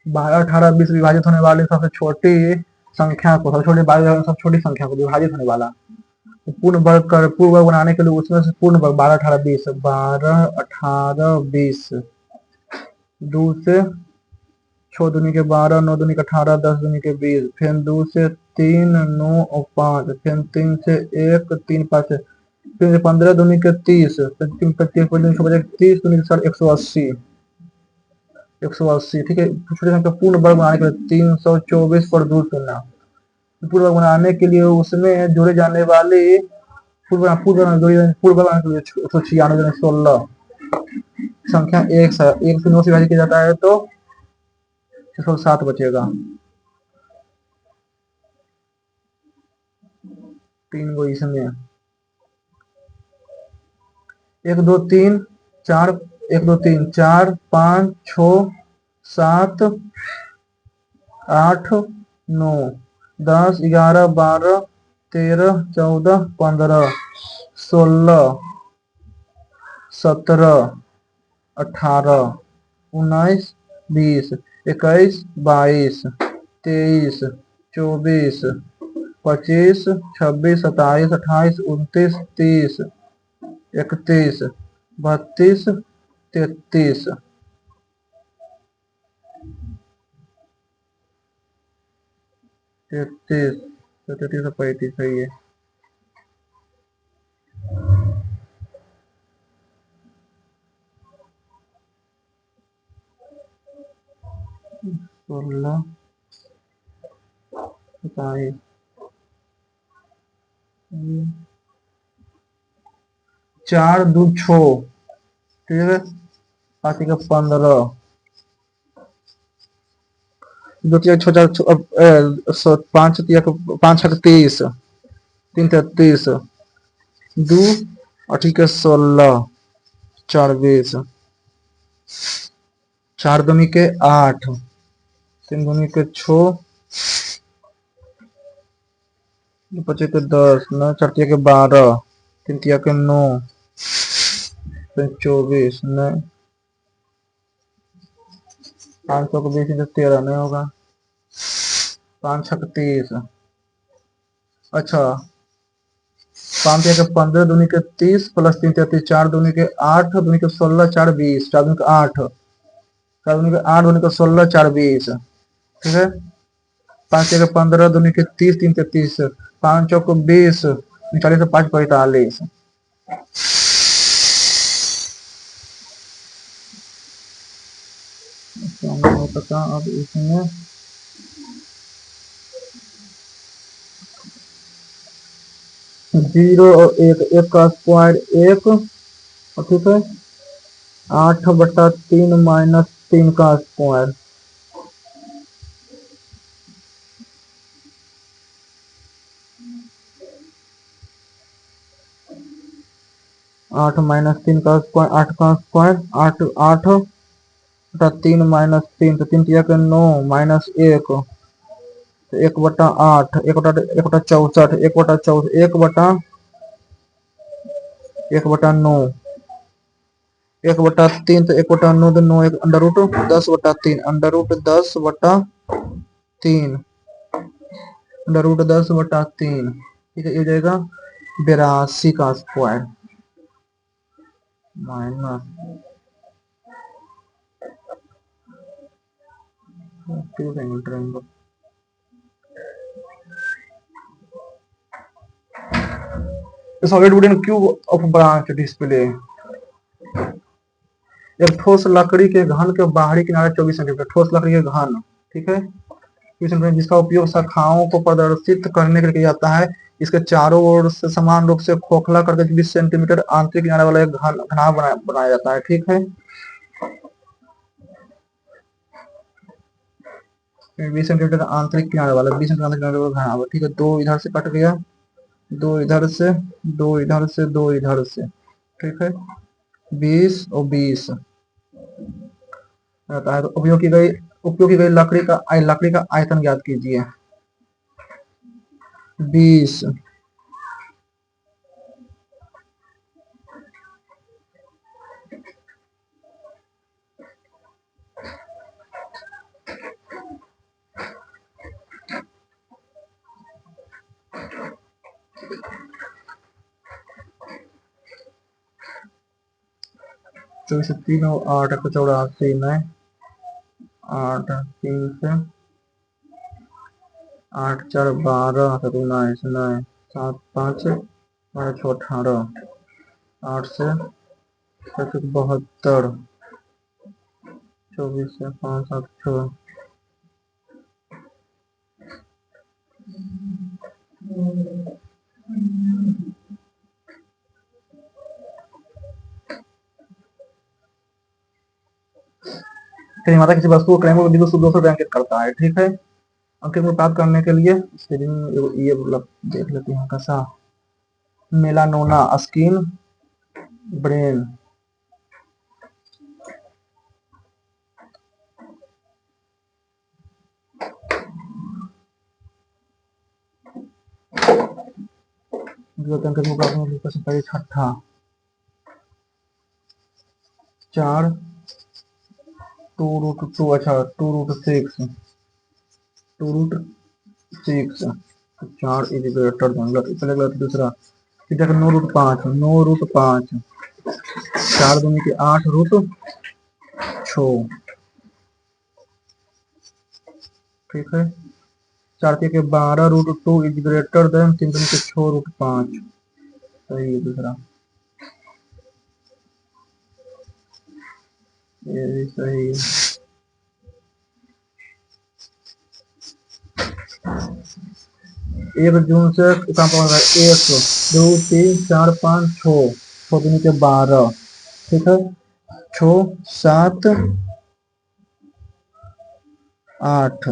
12, 18, 20 विभाजित होने वाली सबसे छोटी संख्या को, सबसे छोटी 12 सबसे छोटी संख्या को विभाजित होने वाला पूर्ण वर्ग बनाने के लिए उसमें से पूर्ण वर्ग 12, 18, 20, 12, 18, 20, 2 से 6 दूनी के 12, 9 दूनी के 18, 10 दूनी के 20, फिर 2 से 3, 9 और 5, फिर 3 से 1, 3, 5, फिर से 15 दूनी के 30, फिर 3, 25, 30 दूनी के 180, 180। ठीक है, छोटे संख्या पूर्ण वर्ग बनाने के लिए 324 पर 2 चुनना। पूर्ण वर्ग बनाने के लिए उसमें जोड़े जाने वाले पूर्ण वर्ग के लिए 196, 16 संख्या एक से 9 से विभाजित किया जाता है तो 607 बचेगा। 3 गो इसमें 1 2 3 4, 1 2 3 4 5 6 7 8 9 10 11 12 13 14 15 16 17 18 19 20 21 22 23 24 25 26 27 28 29 30 31 32 33 33 33 35 सही है। 16 27 4 2 6, ठीक है, 5 का 15, 2 3 6 5 5 6 30, 3 33, 2 और ठीक है 16, 4 20, 4 दूनी के 8, 3 दूनी के 6, 25 के 10, 9 4 के 12, 3 के 9, 24, 9 500 को 20 13 नहीं होगा, 5 6 30, अच्छा 5 के 15 दूनी के 30 प्लस 3 33, 4 दूनी के 8 दूनी के 16, 4 20, 4 दूनी के 8, 4 दूनी के 8 दूनी के 16, 4 20, ठीक है। 5 के 15 दूनी के 30, 3 33, 5 को 20, 40 से 5 45, पता। अब इसमें 0 और 1, 1 का स्क्वायर 1, ठीक है, 8/3 माइनस 3 का स्क्वायर, 8 माइनस 3 का स्क्वायर, 8 का स्क्वायर 8, 8/3 माइनस 3, तो 3 के 9 माइनस 1, 1/8, 1/64, 1/64, 1/9, 1/3, तो 1/9, तो 9 1 under root 10/3, under root 10/3, under root 10/3, ठीक है, ये जाएगा 82 का square minus triangle. Solid wooden cube of branch display. एक ठोस लकड़ी के घन के बाहरी किनारे 24 सेंटीमीटर, ठोस लकड़ी के घन, ठीक है, जिसका उपयोग शाखाओं को प्रदर्शित करने के लिए किया जाता है। इसके चारों ओर से समान रूप से खोखला करके 20 सेंटीमीटर आंतरिक किनारे वाला एक घनाभ बनाया जाता है, ठीक है। 20 सेंटीमीटर आंतरिक किनारे वाला, 20 सेंटीमीटर किनारे वाला घनाभ, ठीक है। 2 इधर से कट गया, दो इधर से, दो इधर से, दो इधर से, ठीक है। 20 और 20 रहता है। तो उपयोग की गई लकड़ी का आयतन ज्ञात कीजिए। 20। चौबीस 3 और 8 84 में 8 3 से 8 4 12 19 9 7 5 12 6 18 8 से 72 24 से 5 7 6। तेरी माता किसी वस्तु को क्रय में 200 रुपये अंकित करता है, ठीक है। अंकित में प्राप्त करने के लिए ये मतलब देख लेते हैं कैसा। मेलानोना स्किन ब्रेन, अंकित में प्राप्त करने छठा 4 2√2 अच्छा 2√6 2√6 4 इज ग्रेटर देन पहले दूसरा इधर 9√5 4 दूनी के 8√6, ठीक है। 4 के 12√2 इज ग्रेटर देन 3 दूनी के 6√5, सही है दूसरा, ये भी सही है। 1 जून से 1 2 3 4 5 6 6 दूनी के 12, ठीक है। 6 7 8,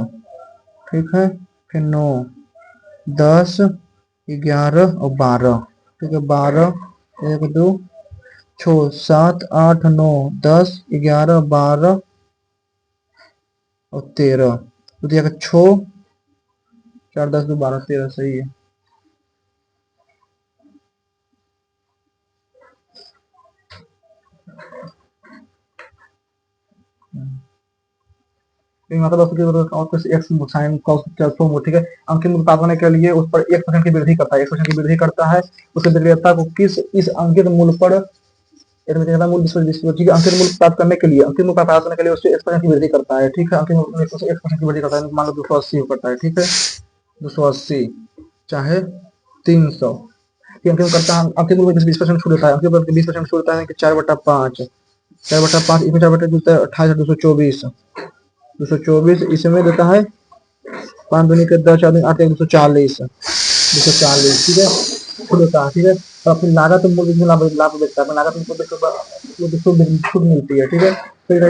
ठीक है। फिर 9 10 11 और 12, ठीक है। 12 1 2 6 7 8 9 10 11 12 और 13, तो दिया 6 4 10 2 12 13, सही है। ठीक है। अंकित मूल्य प्राप्त होने के लिए उस पर 1% की वृद्धि करता है, 1% की वृद्धि करता है। उसके विक्रेता को किस इस अंकित मूल्य पर ठीक है। अंकित मूल्य प्राप्त करने के लिए उससे 1% की वृद्धि करता है, ठीक है। अंकित मूल्य से 1% की वृद्धि करता है, मान लो 280 करता है, ठीक है। 280 चाहे 300, अंकित करता है। अंकित मूल्य 20% छूट देता है, अंकित मूल्य 20% छूट देता है कि 4/5, 4/5 इसमें 4/2 28 224, 224 इसमें देता है 5 दूनी के 10 4 दूनी 8 240, 240, ठीक है। छूट देता है, ठीक है। और फिर लागत मूल्य में लाभ लाभ बेचता है, लागत मूल्य छूट मिलती है, ठीक है। फिर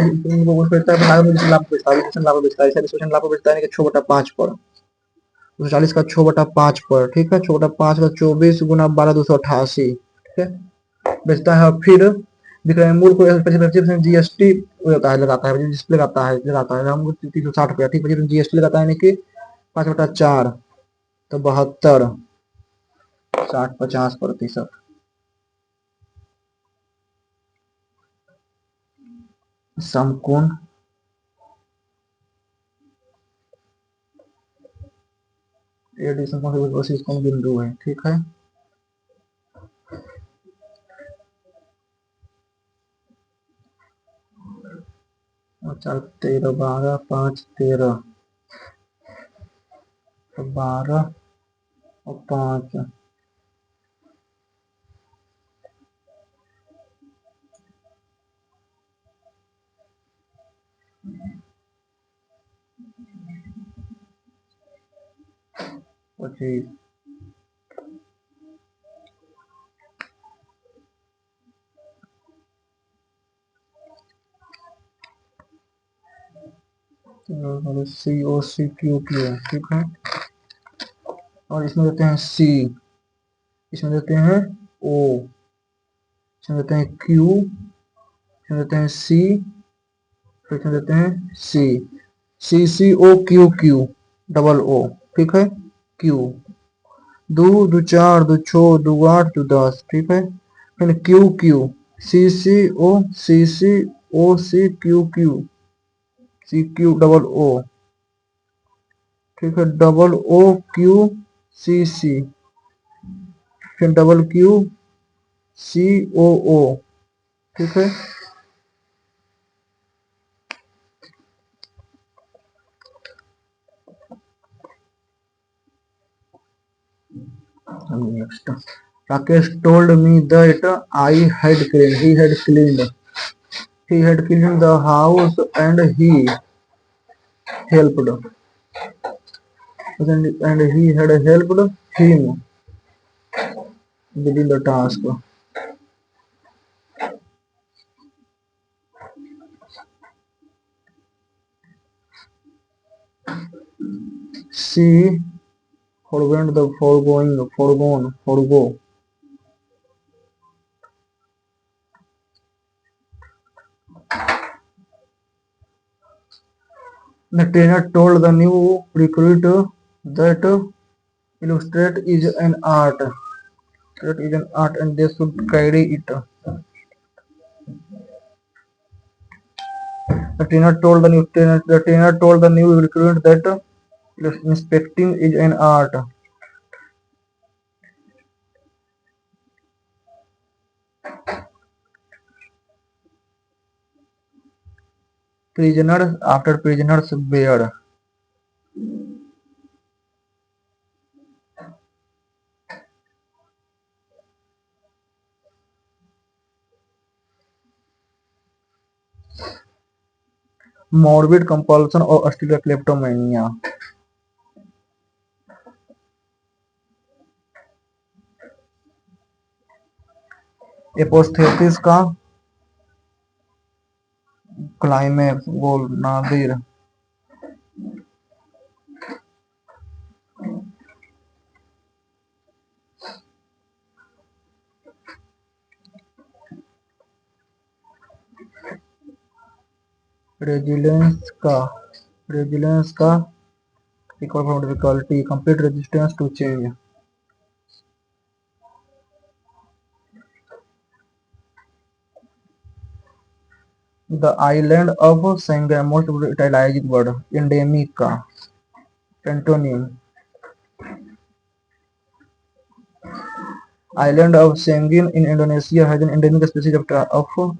वो बेचता है लागत मूल्य लाभ बेचता है, लाभ बेचता है, लाभ बेचता है कि 6/5 पर 240 का 6/5 पर, ठीक है। 6/5 का 24 गुना 12 288, ठीक है। बेचता है। फिर विक्रय मूल्य को 25% जीएसटी होता है लगाता है, डिस्प्ले लगाता है हम 360 रुपया, ठीक है। जीएसटी लगाता है यानी कि 5/4 तो 72 60 50%। समकोण एडी समकोण बिंदु है, ठीक है। और 4 13 12 5 13 तो 12 और 5 25, सी ओ सी क्यू क्यू, ठीक है। और इसमें देते हैं सी इसमें देते हैं ओ, इसमें देते हैं क्यू, इसमें देते हैं सी, फिर इसमें देते हैं C, C C O Q Q double O, ठीक है, क्यू, दो दो चार दो छो दो आठ दो 10, ठीक है, फिर Q Q, C C O, C C O C Q Q, C Q double O, ठीक है, डबल ओ क्यू सी सी, फिर डबल क्यू सी ओ ओ, ठीक है। Next, Rakesh told me that I had cleaned, he had cleaned the house and he helped, and he had helped him within the task. She forwent the foregoing, foregone, forego. The trainer told the new recruit that illustrate is an art. That is an art, and they should carry it. The trainer told the new recruit that inspecting is an art. Prisoners after prisoners bear. Morbid compulsion or kleptomania. Apotheosis का climax गोल Nadir. Resilience का equal from difficulty, complete resistance to change. The island of Sangam, most utilized word, endemic का antonym. Island of Sangin in Indonesia has an endemic species of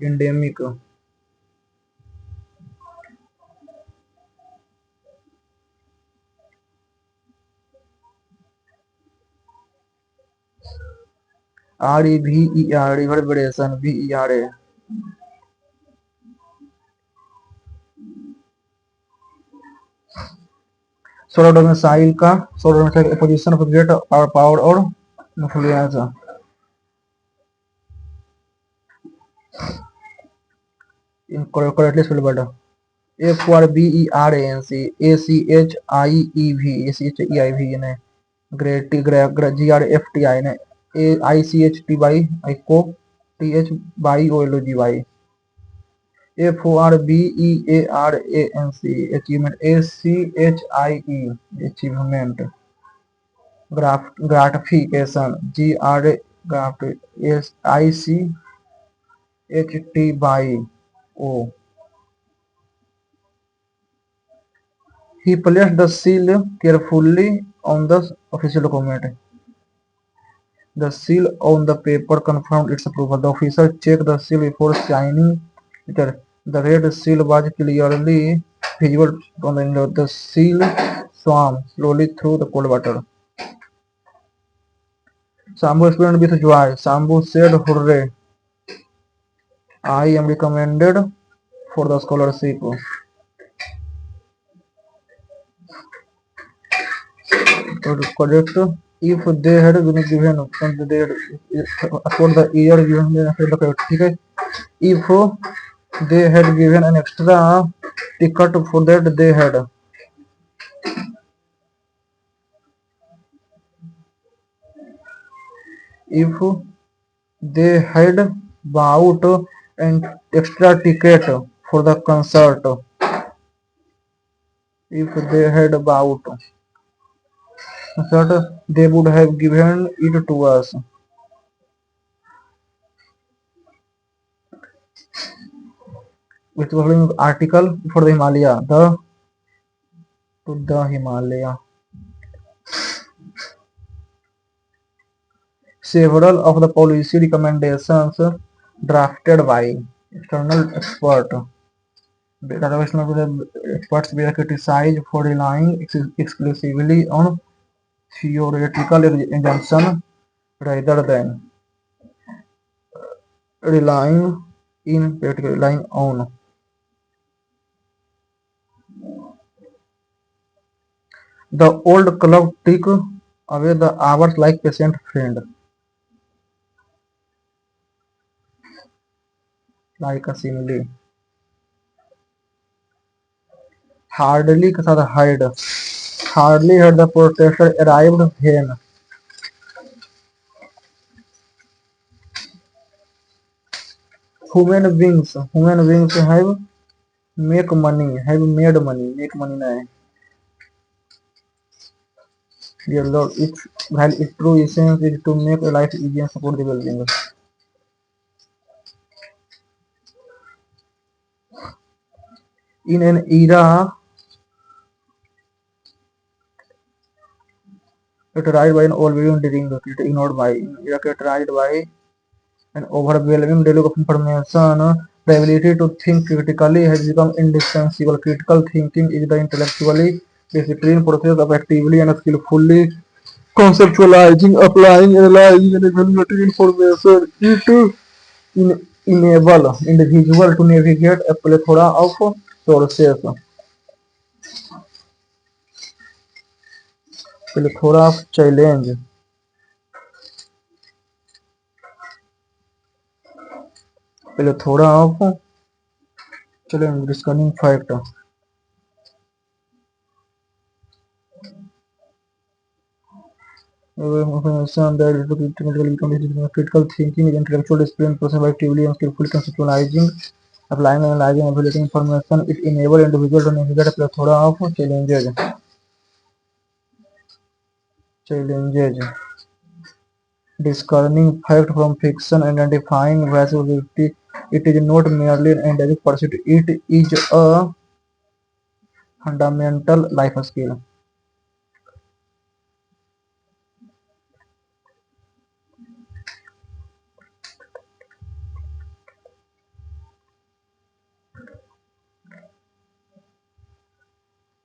endemic. REVER reverberation, VERA. Solar domicile का solar domicile position of great power और influence. Correctly spelled word. A for BERANC, ACHIEV ने GRFTI ने AICHTY ICO THYOLOGY. A for BEARANC achievement, ACHIE achievement. Gratification, GRAFICHTYO. He placed the seal carefully on the official document. The seal on the paper confirmed its approval. The officer checked the seal before signing it. The red seal was clearly visible on the window. The seal swam slowly through the cold water. Sambu explained with joy. Sambu said, "Hooray! I am recommended for the scholarship." Correct. If they had been given for the year given ठीक है. If they had given an extra ticket for that they had. if they had bought an extra ticket for the concert. If they had bought concert, they would have given it to us. With the following article for the Himalaya, the to the Himalaya. Several of the policy recommendations drafted by external experts were criticized for relying exclusively on theoretical assumptions rather than relying on the old clock tick away the hours like patient friend, like a simile. Hardly के साथ hide. Hardly had the protester arrived when human beings have make money, have made money, make money नहीं. Dear Lord, its true essence is to make life easy and support the well-being. In an era characterized by an overwhelming ignored by era characterized by an overwhelming deluge of information, the ability to think critically has become indispensable. Critical thinking is the intellectually disciplined process of actively and skillfully conceptualizing, applying, analyzing, and evaluating information. It enable individual to navigate a plethora of sources, plethora of challenge, plethora of challenge, discerning fact. Information that critical thinking is intellectual discipline process by actively and skillfully conceptualizing, applying, analyzing, evaluating information. It enables individual to navigate a plethora of challenges. Discerning fact from fiction, identifying versatility. It is not merely an academic pursuit, it is a fundamental life skill.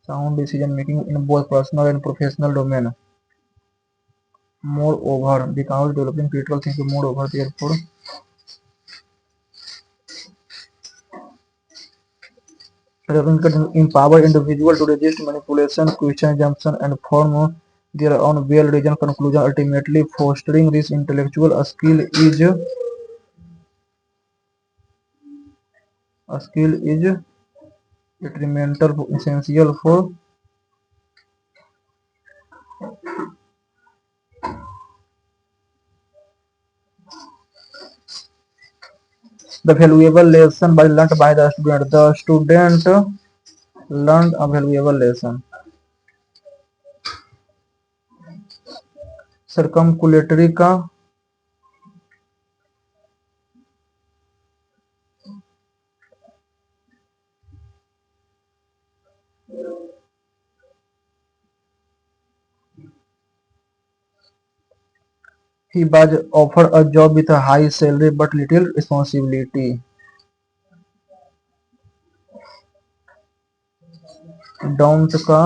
Sound decision making in both personal and professional domain. Moreover, because developing critical thinking, moreover, therefore, empower individuals to resist manipulation, question assumption, and form their own well-reasoned conclusion. Ultimately, fostering this intellectual skill is detrimental, essential for the valuable lesson by learned by the student. The student learned a valuable lesson. Circumculatory का he was offered a job with a high salary but little responsibility. Don't का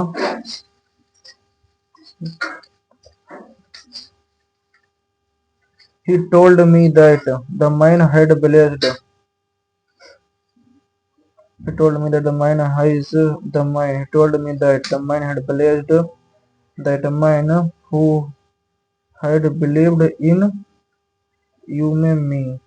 he told me that the man had blessed. He told me that the man has the man. He told me that the man had blessed that man who had believed in you me.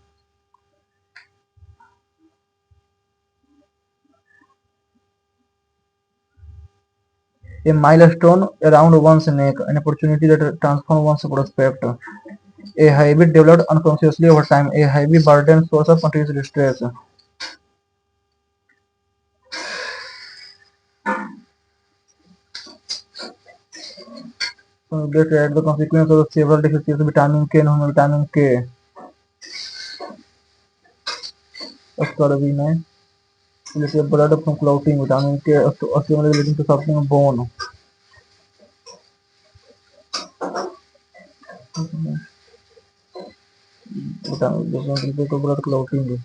A milestone around one's neck, an opportunity that transforms one's prospect. A habit developed unconsciously over time. A heavy burden source of continuous distress. So get at the consequence of several deficiencies vitamin K and vitamin K. Ascorbine. Illicit blood from clotting, vitamin K accumulating leading to softening of bone. Vitamin blood clotting.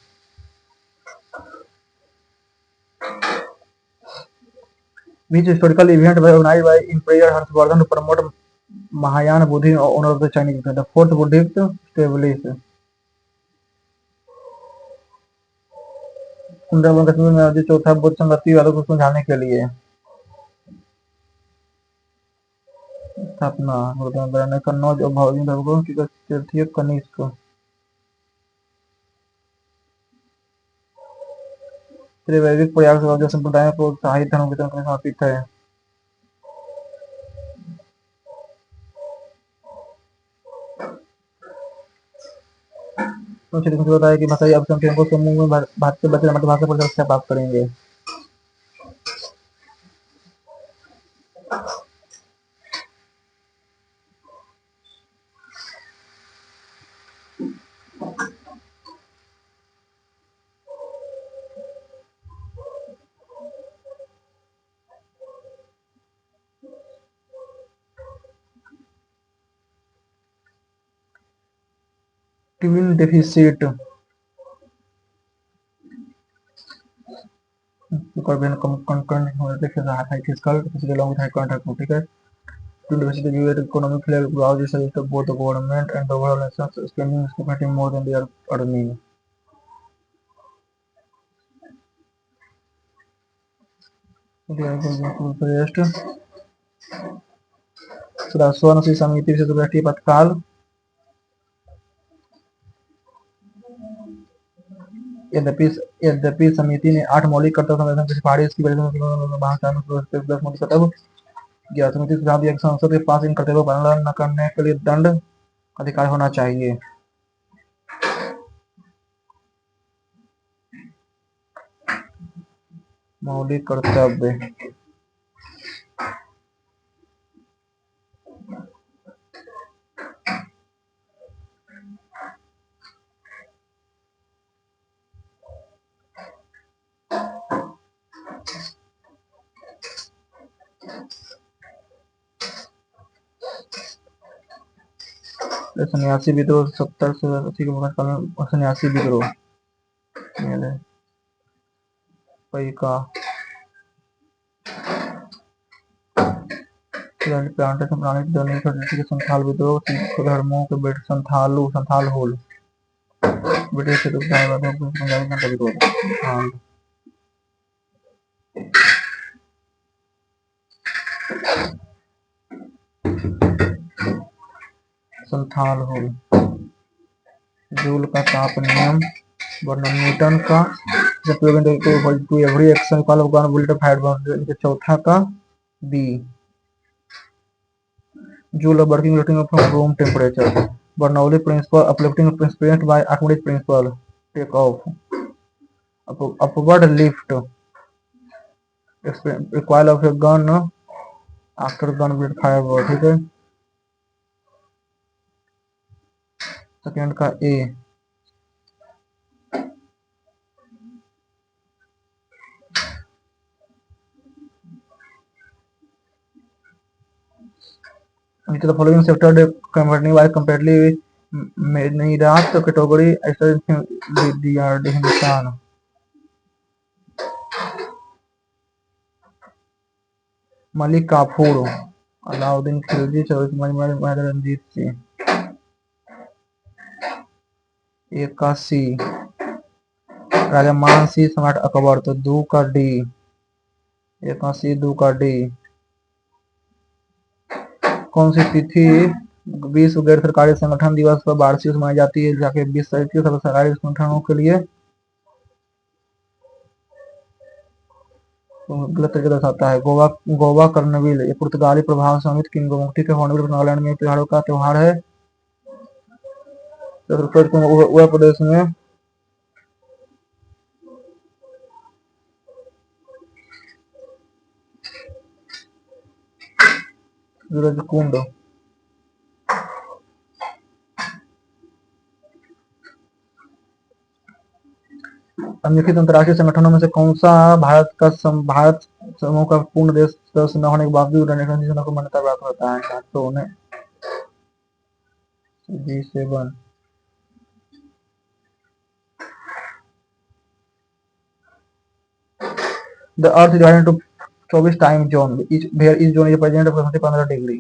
Which historical event was organized by Emperor Harshvardhan to promote Mahayana Buddhism, owner of the Chinese. The fourth Buddhist established. Sundarban Kashmir में आयोजित चौथा बुद्ध संगति वालों को समझाने के लिए स्थापना कन्नौज और भावजी धर्मों की तृतीय कनिष्क त्रिवैदिक प्रयाग से संप्रदाय में प्रोत्साहित धर्म वितरण करने समर्पित है। तो श्री कृष्ण बताया कि भाषाई अल्पसंख्यकों समूह में भारत से बचे मातृभाषा पर सुरक्षा प्राप्त करेंगे। ट्विन डेफिसिट ठीक है। Economic level suggest both the government and the overall nations spending is getting more than they are earning. स्वर्ण समिति से राष्ट्रीय पत्काल यद्यपि समिति ने 8 मौलिक कर्तव्य संविधान की सिफारिश की वजह से समिति सुझाव दिया कि संसद के पास इन कर्तव्यों का पालन न करने के लिए दंड अधिकार होना चाहिए। मौलिक कर्तव्य सन्यासी विद्रोह 70 से 80 के काल में सन्यासी विद्रोह प्लांटेशन प्रणाली के संथाल विद्रोह सिख धर्मों के बेटे संथाल होल ब्रिटिश विरोध संथाल होल जूल का ताप नियम वर्णन न्यूटन का to every action call of gun bullet fire चौथा का B joule of working rating from room temperature Bernoulli principle uplifting principle by Archimedes principle take off upward lift recoil of a gun after gun bullet fire. ठीक है। Second का ए the following sector company was completely Meerut category the Hindustan Malik Kafur Alauddin Khilji Muhammad Ranjit Singh एक का सी राजा मान सी सम्राट अकबर तो 2 का D एक का सी 2 का डी कौन सी तिथि विश्व गैर सरकारी संगठन दिवस पर वार्षिक मनाई जाती है जाके 20 तारीख को सब सरकारी संगठनों के लिए तो गलत तरीके दर्शाता है। गोवा कर्नविल ये पुर्तगाली प्रभाव समित किंगोमुक्ति के हॉर्नबिल नागालैंड में त्योहारों का त्योहार है। उत्तर प्रदेश में सूरज कुंड। निम्नलिखित अंतर्राष्ट्रीय संगठनों में से कौन सा भारत समूह का पूर्ण देश सदस्य न होने के बावजूद को मान्यता प्राप्त होता है? G7। The Earth is divided into 24 time zone. Where each zone is represented approximately 15 degree.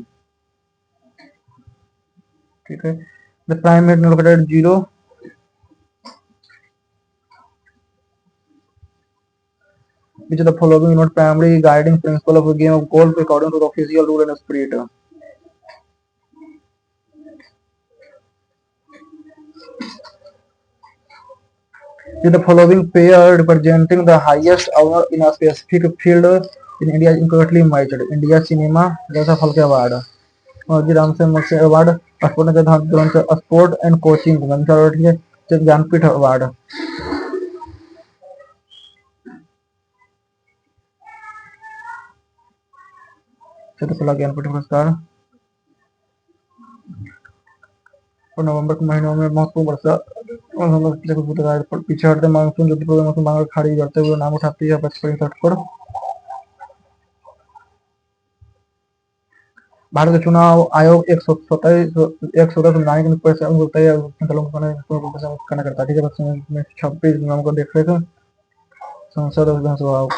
ठीक है। The prime meridian located at 0। Which of the following is not primary guiding principle of a game of golf according to the official rule and spirit? With the following pair representing the highest honor in a specific field in India is incorrectly matched: India Cinema जैसा फल के award, जी राम से मुझसे award, sport and coaching Jnanpith award. चित्रकला ज्ञानपीठ पुरस्कार। और नवंबर के महीनों में महत्वपूर्ण वर्षा पीछे हटते मानसून जो पूर्व मौसम बांग्ला खाड़ी बढ़ते हुए नाम उठाती है पश्चिमी तट पर। भारत का चुनाव आयोग एक स्वतः संवैधानिक निष्पक्ष करना करता है। ठीक है, 26 नवंबर को देख रहे थे संसद और विधानसभा को।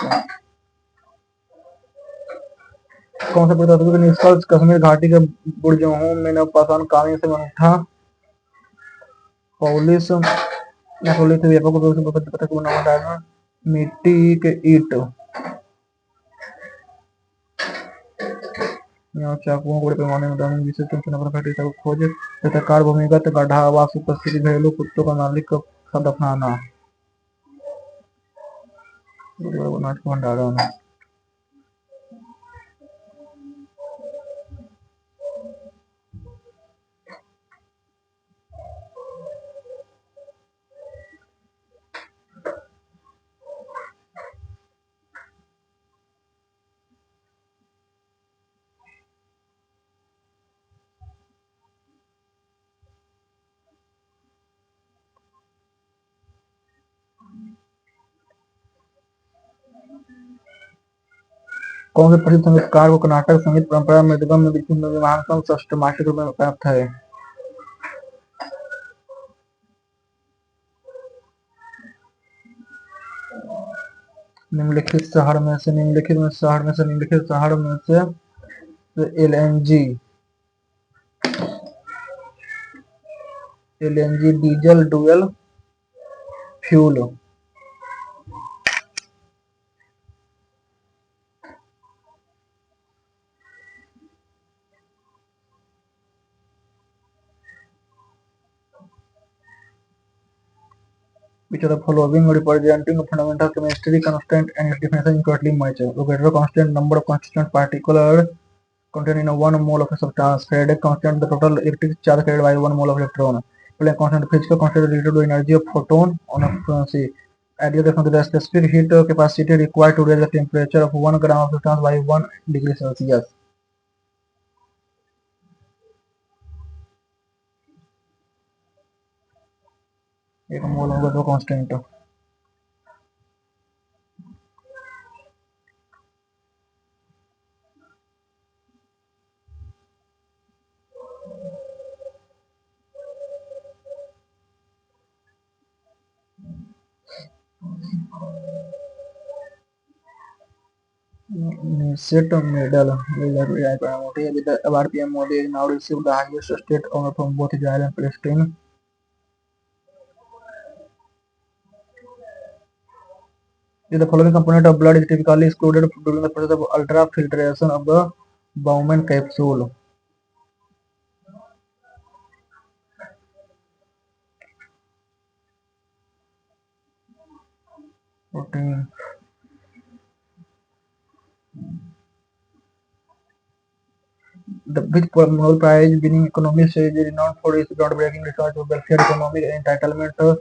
कौन सा प्रताप के निष्कर्ष कश्मीर घाटी के बुर्जोहों में नवपाषाण कालीन से अंगूठा पॉलिश से व्यापक रूप से बना डायमंड मिट्टी के ईंट चाकुओं बड़े पैमाने में डायमंड विशेष को खोज तथाकार भूमिगत गड्ढा आवास उपस्थिति घरेलू कुत्तों का मालिक का दफनाना भंडारण। कौन से प्रसिद्ध संगीतकार को कर्नाटक संगीत परंपरा मृदंगम में महानतम षष्ठमासी रूप में प्राप्त है? निम्नलिखित शहर में से LNG diesel dual fuel. Which of the following representing a fundamental chemistry constant and its definition incorrectly match? Avogadro constant, number of constituent particles contained in 1 mole of a substance. Faraday constant, the total electric charge carried by 1 mole of electron. Planck constant, physical constant related to energy of photon on a frequency. Ideal definition, the specific heat capacity required to raise the temperature of 1 gram of substance by 1 degree Celsius. एक मोल होगा 2 constant. Set medal with the award PM Modi is now received the highest state honor from both Israel and Palestine. The following component of blood is typically excluded during the process of ultrafiltration of the Bowman capsule. Protein. The which Nobel Prize winning economist is renowned for his groundbreaking research of welfare economic entitlement to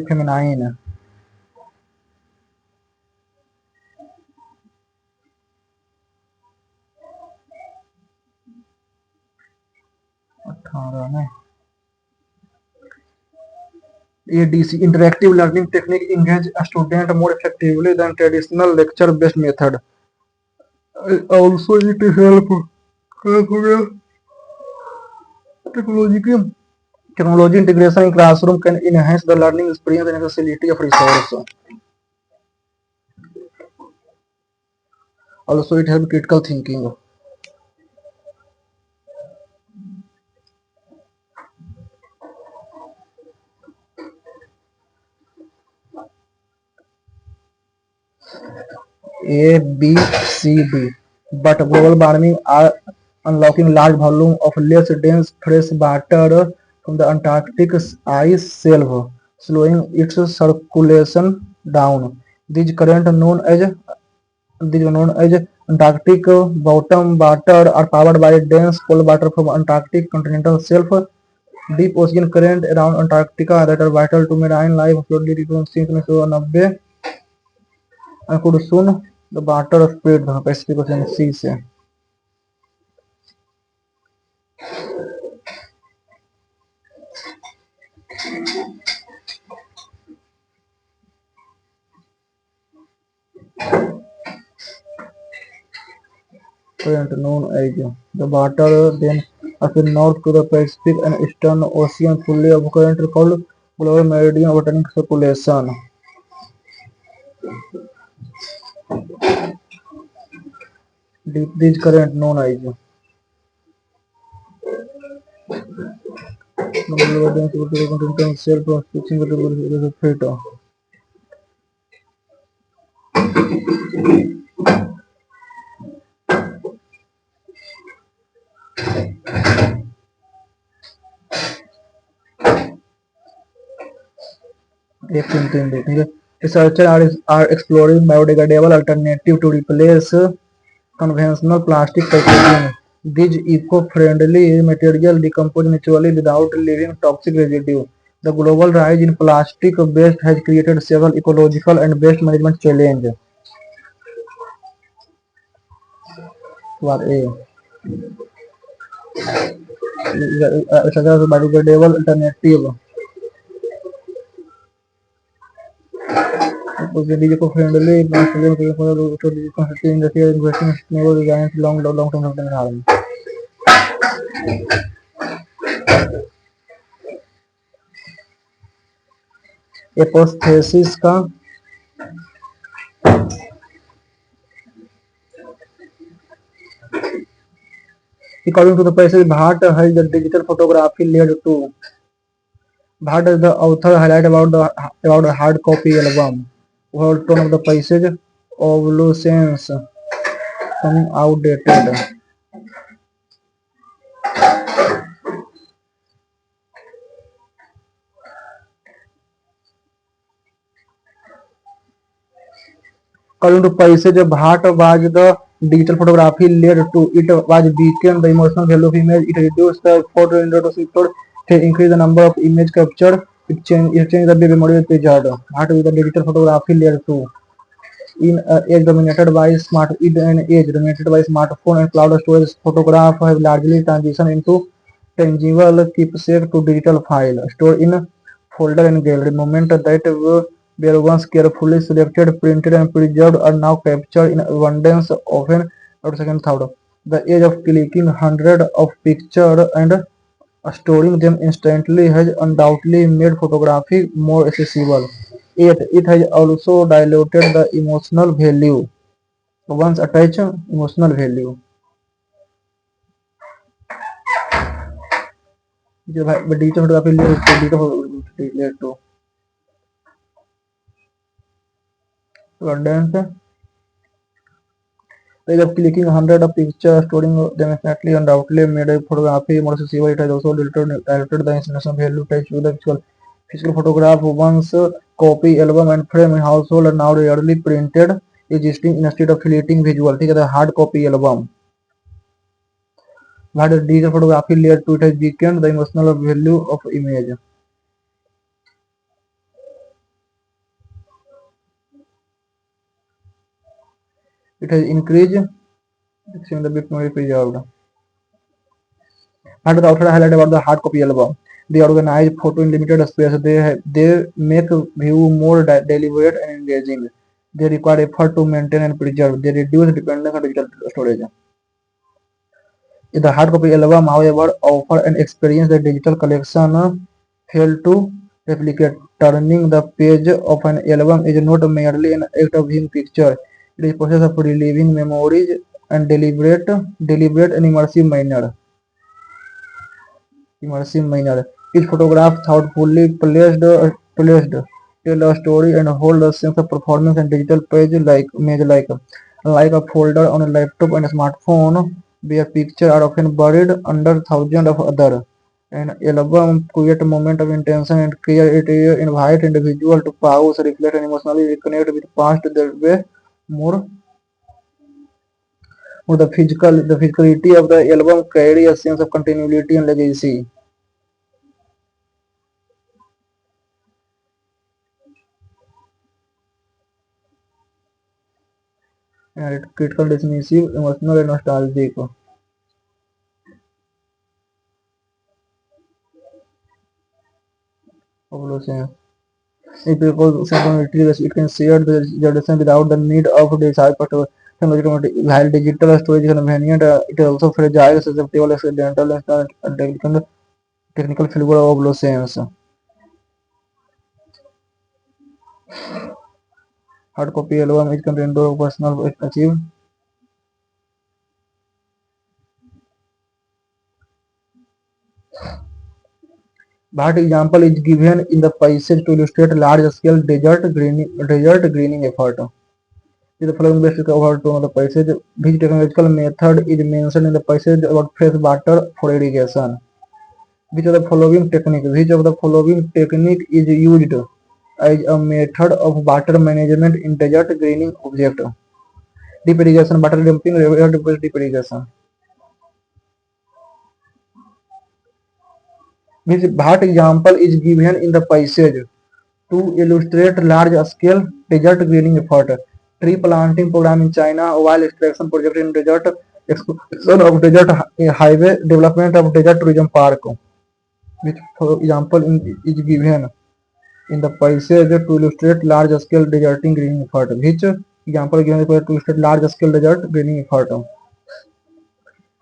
feminine. 18 में ADC interactive learning technique engage a student more effectively than traditional lecture based method. Also it help technology technology integration in classroom can enhance the learning experience and accessibility of resource. Also it help critical thinking. A, B, C, D. But global warming are unlocking large volume of less dense fresh water from the Antarctic ice shelf, slowing its circulation down. These current known as Antarctic bottom water are powered by dense cold water from Antarctic continental shelf. Deep ocean current around Antarctica that are vital to marine life slowly reducing 1990 and could soon the water spread the Pacific Ocean sea से. Current known as the water then appear north to the Pacific and Eastern Ocean fully of current called global meridian botanic circulation. These current known as the global meridian continental shelf of switching the fate. Researchers are exploring biodegradable alternative to replace conventional plastic packaging. These eco-friendly materials decompose naturally without leaving toxic residue. The global rise in plastic waste has created several ecological and waste management challenges. For A, researchers biodegradable alternative. These eco-friendly plastic materials constitute industrial investing in sustainable design long-term sustainable. एपोस्थेसिस का according to the passage, Bhatt has the digital photography led to. Bhatt is the author highlight about the hard copy album. Whole tone of the passage obsolescence coming outdated. According to passage, Bhatt was the digital photography led to. It was weakened the emotional value of image. It reduced the photo sector. It increased the number of image captured. It changed the memory preserved. Bhatt with the digital photography led to. In an age dominated by smartphone and cloud storage, photographs have largely transitioned into tangible keepsake to digital file stored in folder and gallery. Moments that were once carefully selected, printed, and preserved are now captured in abundance, often without second thought. The age of clicking hundreds of pictures and storing them instantly has undoubtedly made photography more accessible. Yet it has also diluted the emotional value. Once attached emotional value. Digital photography relate to abundance. The age of clicking hundreds of pictures, storing them instantly, undoubtedly made photography more accessible. It has also diluted the international value attached to the physical photograph. Once copy, album, and frame in household are now rarely printed, existing instead of fleeting visual. ठीक है, the hard copy album. What the digital photography led to, it has weakened the emotional value of image. It has increased the bit more preserved. What the author highlight about the hard copy album? They organize photo in limited space. They make view more deliberate and engaging. They require effort to maintain and preserve. They reduce dependence on digital storage. The hard copy album, however, offer an experience that digital collection fail to replicate. Turning the page of an album is not merely an act of viewing picture. It is a process of reliving memories and deliberate and immersive manner. Each photograph thoughtfully placed tell a story and hold a sense of performance and digital page like a folder on a laptop and a smartphone where pictures are often buried under thousands of other. An album create a moment of intention and care. It invite individual to pause, reflect, and emotionally reconnect with past that way more more the physicality of the album carry a sense of continuity and legacy. And it critical dismissive, emotional and nostalgic. Evolution. If people simply it can share the generation without the need of desire for technology. While digital storage is convenient, it is also fragile, susceptible, accidental, and technical failure of obsolescence. Hard copy album is content of personal achieve. That example is given in the passage to illustrate large-scale desert greening effort. In the following basic over to the passage, which technological method is mentioned in the passage about fresh water for irrigation? Which of the following technique is used as a method of water management in desert greening object? Deep irrigation, water dumping, reverse deep irrigation. That example is given in the passage to illustrate large-scale desert greening effort. Tree planting program in China, oil extraction project in desert, expansion of desert highway, development of desert tourism park. Which for example is given in the passage to illustrate large-scale desert greening effort. Which example given to illustrate large-scale desert greening effort?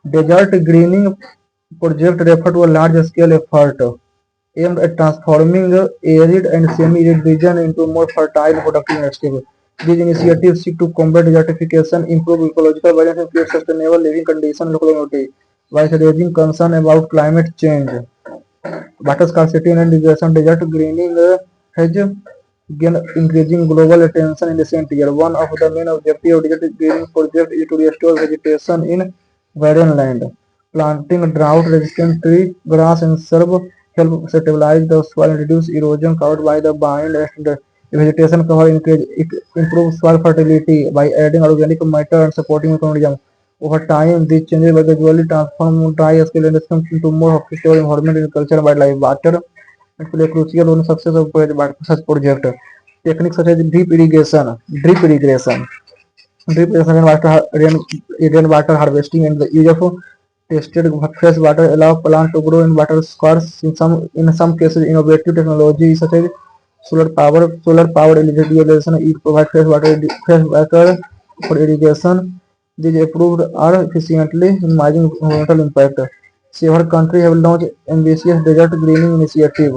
Desert greening project refer to a large-scale effort aimed at transforming arid and semi-arid region into more fertile and productive landscape. These initiatives seek to combat desertification, improve ecological balance, and create sustainable living conditions in local community, while raising concern about climate change. Water scarcity and degradation. Desert greening has gained increasing global attention in recent years. One of the main objectives of desert greening project is to restore vegetation in barren land. Planting drought-resistant tree, grass, and shrub help stabilize the soil and reduce erosion caused by the wind and vegetation cover. It improves soil fertility by adding organic matter and supporting microorganisms. Over time, these changes will gradually transform dry-scale landscapes into more sustainable environment in culture and wildlife. Water and play a crucial role in success of such project. Techniques such as drip irrigation, rainwater harvesting, and the use of tested fresh water allow plant to grow in water scarce. In some cases, innovative technology such as solar powered irrigation, it provides fresh water for irrigation. These approved are efficiently minimizing environmental impact. Several countries have launched ambitious desert greening initiative.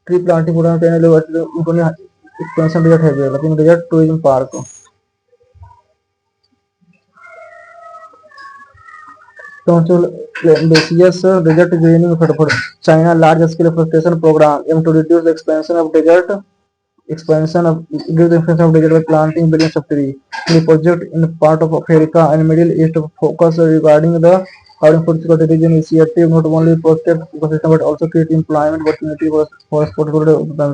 Tree planting program can enable expansion desert highway, like desert tourism park. Council ambitious desert greening for China large scale forestation program aim to reduce the expansion of desert by planting billions of trees. The project in part of Africa and Middle East focus regarding the carbon food security region initiative not only protect ecosystem but also create employment opportunity for sports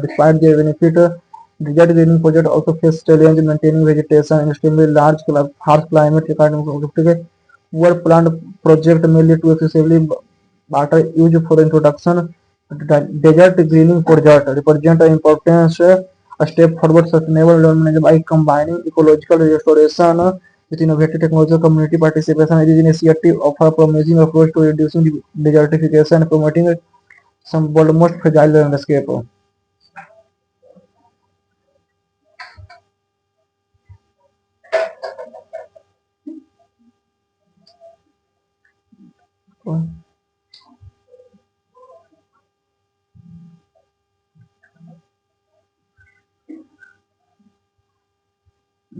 despite their benefit. Desert greening project also face challenge in maintaining vegetation in extremely harsh climate according to poor plant project may lead to excessively water use for introduction. Desert greening project represent an importance a step forward sustainable development by combining ecological restoration with innovative technological community participation. This initiative offer a promising approach to reducing desertification and promoting some almost fragile landscape.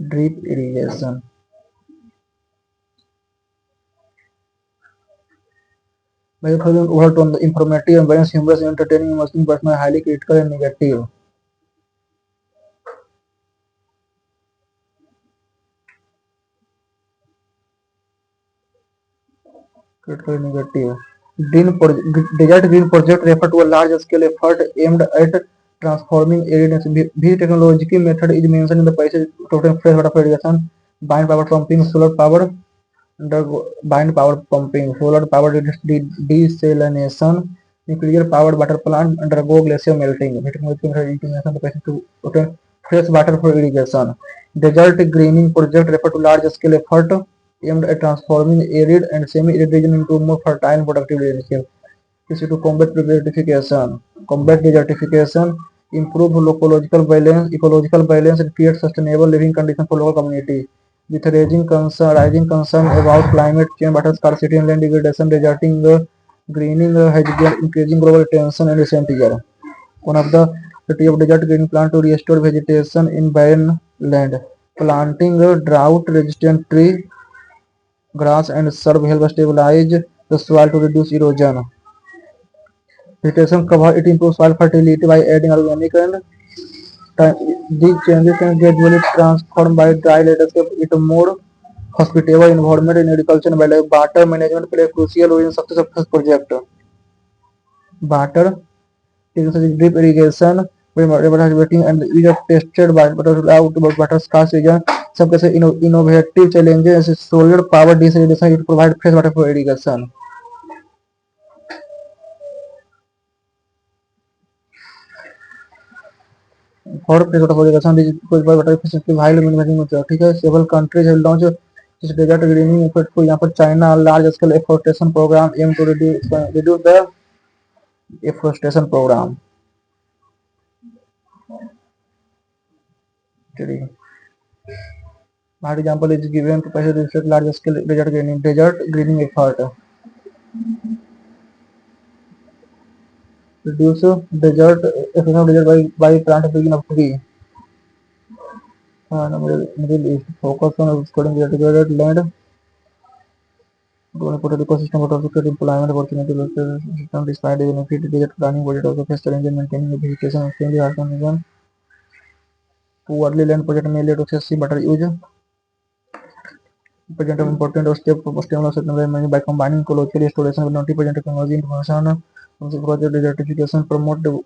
Drip irrigation. By following overtone, the informative and balanced humorous and entertaining emotional personal highly critical and negative. Critical and negative. Desert Green Project refer to a large scale effort aimed at transforming arid and this technological method is mentioned in the passage total fresh water irrigation, bind power pumping, solar power, bind power pumping, solar power desalination, nuclear powered water plant undergo glacier melting. The technology method is mentioned in the passage to obtain fresh water for irrigation. Desert Greening Project refer to large scale effort aimed at transforming arid and semi-arid region into more fertile and productive landscape. This is to combat desertification, improve ecological balance, and create sustainable living conditions for local community. With rising concern about climate change, water scarcity, and land degradation, deserting greening has gained increasing global attention in recent years. One of the strategy of desert greening plan to restore vegetation in barren land. Planting a drought-resistant tree, grass, and shrub help stabilize the soil to reduce erosion. Vegetation cover it improves soil fertility by adding organic and these changes can gradually transform by dry landscape into more hospitable environment in agriculture and wildlife. Water management play a crucial role in success of this project. Water such as drip irrigation, river harvesting, and the use of tested water scarce region. Some cases innovative challenges is solar power desalination to provide fresh water for irrigation. For fresh water for irrigation, this is water efficiency high minimizing ठीक है. Several countries have launched this desert greening effort. For example, China large scale afforestation program aim to reduce the afforestation program. One example is given to pursue this large scale desert greening effort. Reduce desert effect of desert by plant picking of tree. Middle East focus on exploiting desertified land to support ecosystem but also create employment opportunity local system despite the benefit desert planning budget also face challenge in maintaining the vegetation extremely hard condition. Poorly land project may lead to excessive water use. Present important step for stimulus environment by combining ecological restoration with non-present technology information. Project desertification promote the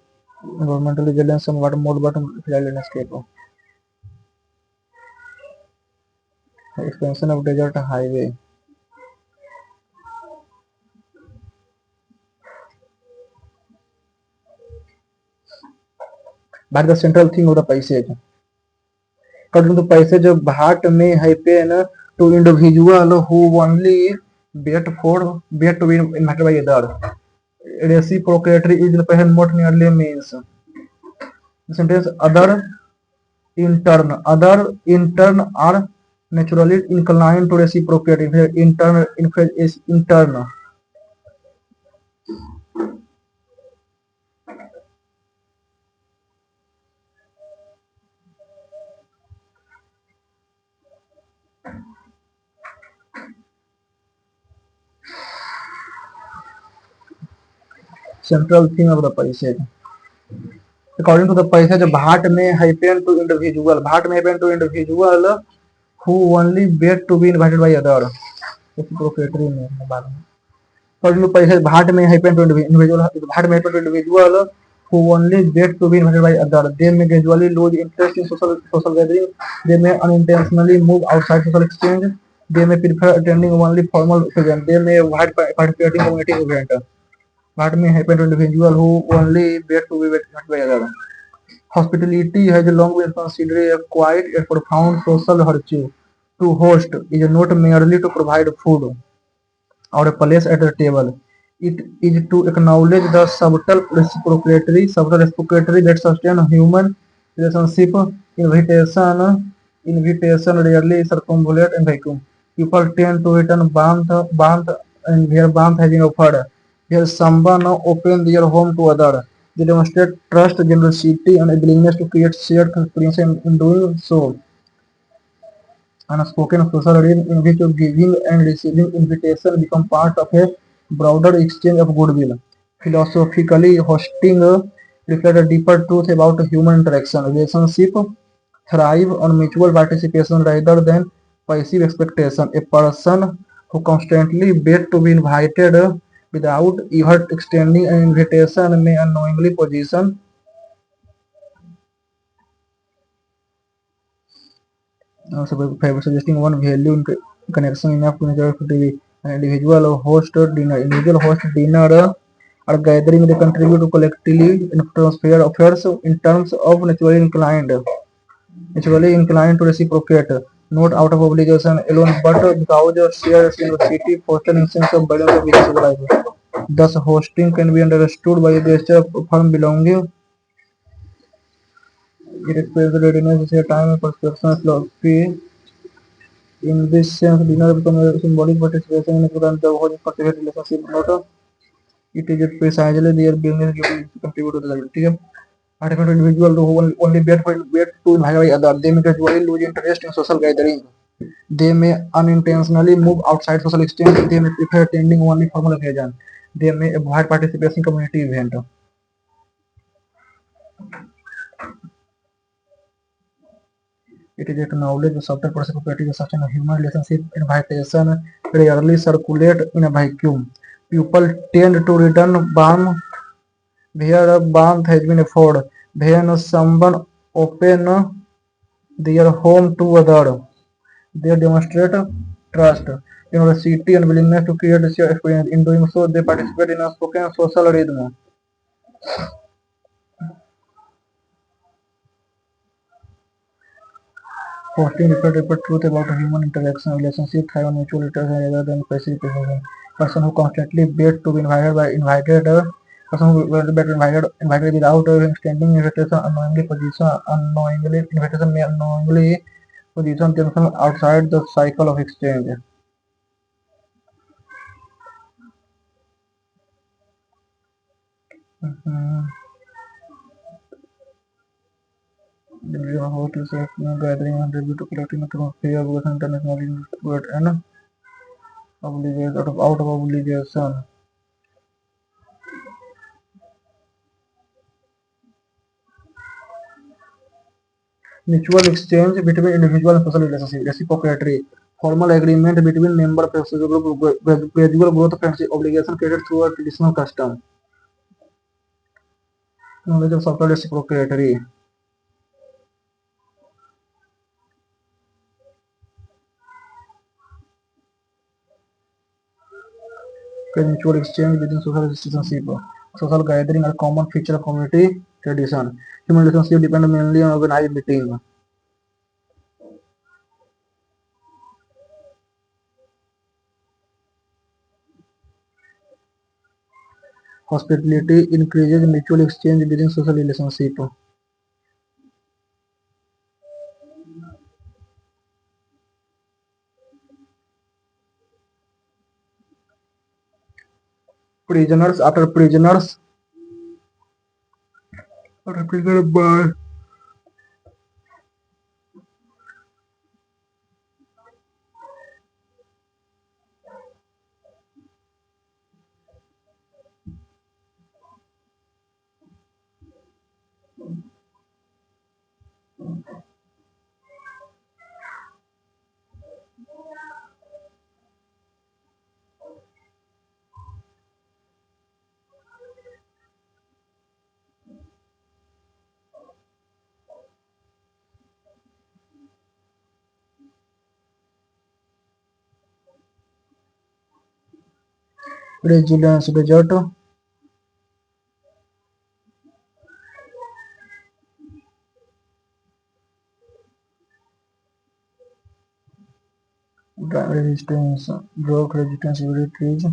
environmental resilience and water mode but fragile landscape. Expansion of desert highway. But the central thing of the passage. According to the passage, Bhat may happen to individual who only bet to be invited by other. Reciprocatory is the present what nearly means. The sentence other intern are naturally inclined to reciprocate. Intern is intern. Central thing of the passage. According to the passage, Bhat may happen to individual who only bet to be invited by other. Reciprocatory में बाद में. According to passage, Bhat may happen to individual who only wait to be invited by others. They may gradually lose interest in social gathering. They may unintentionally move outside social exchange. They may prefer attending only formal occasions. They may avoid participating in community events. What may happen to individuals who only wait to be invited by others? Hospitality has long been considered a quiet yet profound social virtue. To host is not merely to provide food or a place at the table. It is to acknowledge the subtle reciprocatory that sustain human relationship. Invitation rarely circumambulate and vacuum. People tend to return warmth, and where warmth has been offered. Here someone open their home to others. They demonstrate trust, generosity, and a willingness to create shared experience in doing so. Unspoken social rhythm in which giving and receiving invitation become part of a broader exchange of goodwill. Philosophically, hosting reflects a deeper truth about human interaction. Relationships thrive on mutual participation rather than passive expectation. A person who constantly waits to be invited without ever extending an invitation may unknowingly position suggesting one value in connection enough to enjoy activity. An individual host dinner or gathering they contribute to collectively atmosphere affairs in terms of naturally inclined to reciprocate, not out of obligation alone, but because of shared generosity fostering sense of balance of each life. Thus, hosting can be understood by a gesture of firm belonging. It expresses readiness, share time, and perception, philosophy. In this sense, dinner becomes a symbolic participation in a program the whole cultivated relationship, not it is precisely their willingness to contribute to the society. ठीक है? Article individual who only wait to invite others, they may gradually lose interest in social gathering. They may unintentionally move outside social exchange. They may prefer attending only formal occasions. They may avoid participation in community events. It is acknowledged the subtle process of creating such a human relationship invitation rarely circulate in a vacuum. People tend to return warm where a warmth has been afforded. When someone open their home to others, they demonstrate trust, generosity, and willingness to create a shared experience. In doing so, they participate in a spoken social rhythm. Hosting reflects truth about human interaction, relationship thrive on mutual interest rather than passive possession. Person who constantly wait to be person who will be invited without extending invitation unknowingly invitation may unknowingly position themselves outside the cycle of exchange. Mhm. The host is a gathering and review to collecting through fear, both international and obligation out of obligation. Mutual exchange between individual and social relationship, reciprocatory, formal agreement between member of a social group, gradual growth of friendship, obligation created through a traditional custom, knowledge of software reciprocatory, mutual exchange within social relationship, social gathering are common feature of community tradition. Human relationship depend mainly on organized meeting. Hospitality increases mutual exchange within social relationship. Prisoners are represented by resilience result resistance drought resistance trees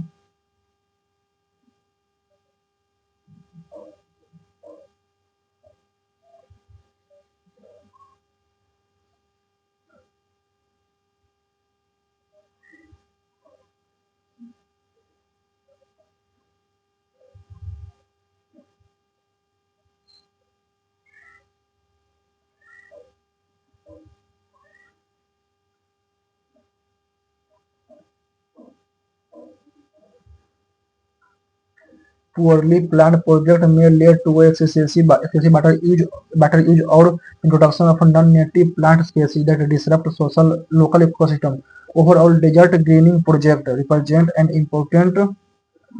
poorly planned project may lead to excessive better use or introduction of non-native plant species that disrupt social local ecosystem. Overall, desert greening project represent an important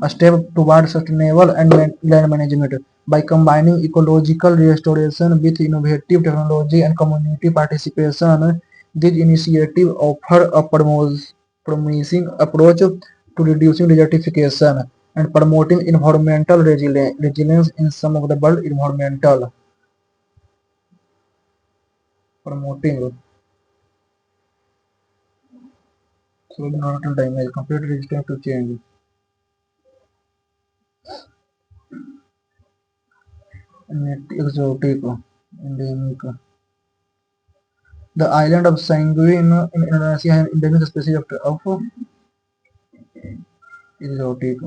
step towards sustainable and land management. By combining ecological restoration with innovative technology and community participation, this initiative offers a promising approach to reducing desertification and promoting environmental resilience in some of the world environmental promoting soil environmental damage, complete resistance to change. Exotic, endemic. The island of Sanguin in Indonesia has endemic species of exotic.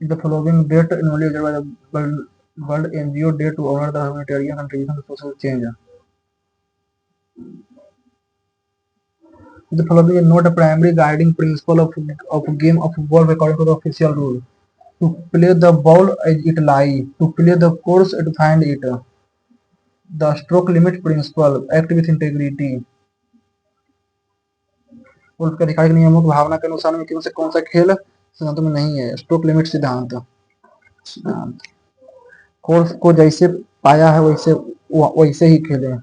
The following date annually observed by the World NGO Day to honor the humanitarian contribution to social change. The following is not a primary guiding principle of game of golf according to the official rule. To play the ball as it lie, to play the course to find it. The stroke limit principle, act with integrity. Golf के अधिकार के नियमों की भावना के अनुसार में से कौन सा खेल सिद्धांतों में नहीं है? स्ट्रोक लिमिट सिद्धांत। सिद्धांत कोर्स को जैसे पाया है वैसे ही खेलें।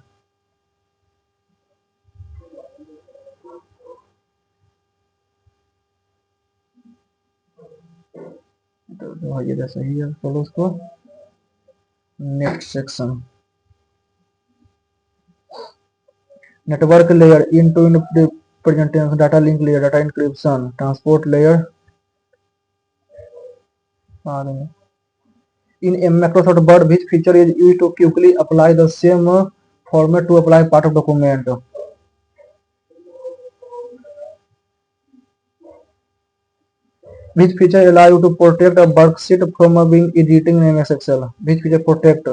तो ये सही है। चलो उसको next section network layer into presentation data link layer data encryption transport layer in a Microsoft Word which feature is used to quickly apply the same format to apply part of document. Which feature allow you to protect a worksheet from being editing in MS Excel? Which feature protect?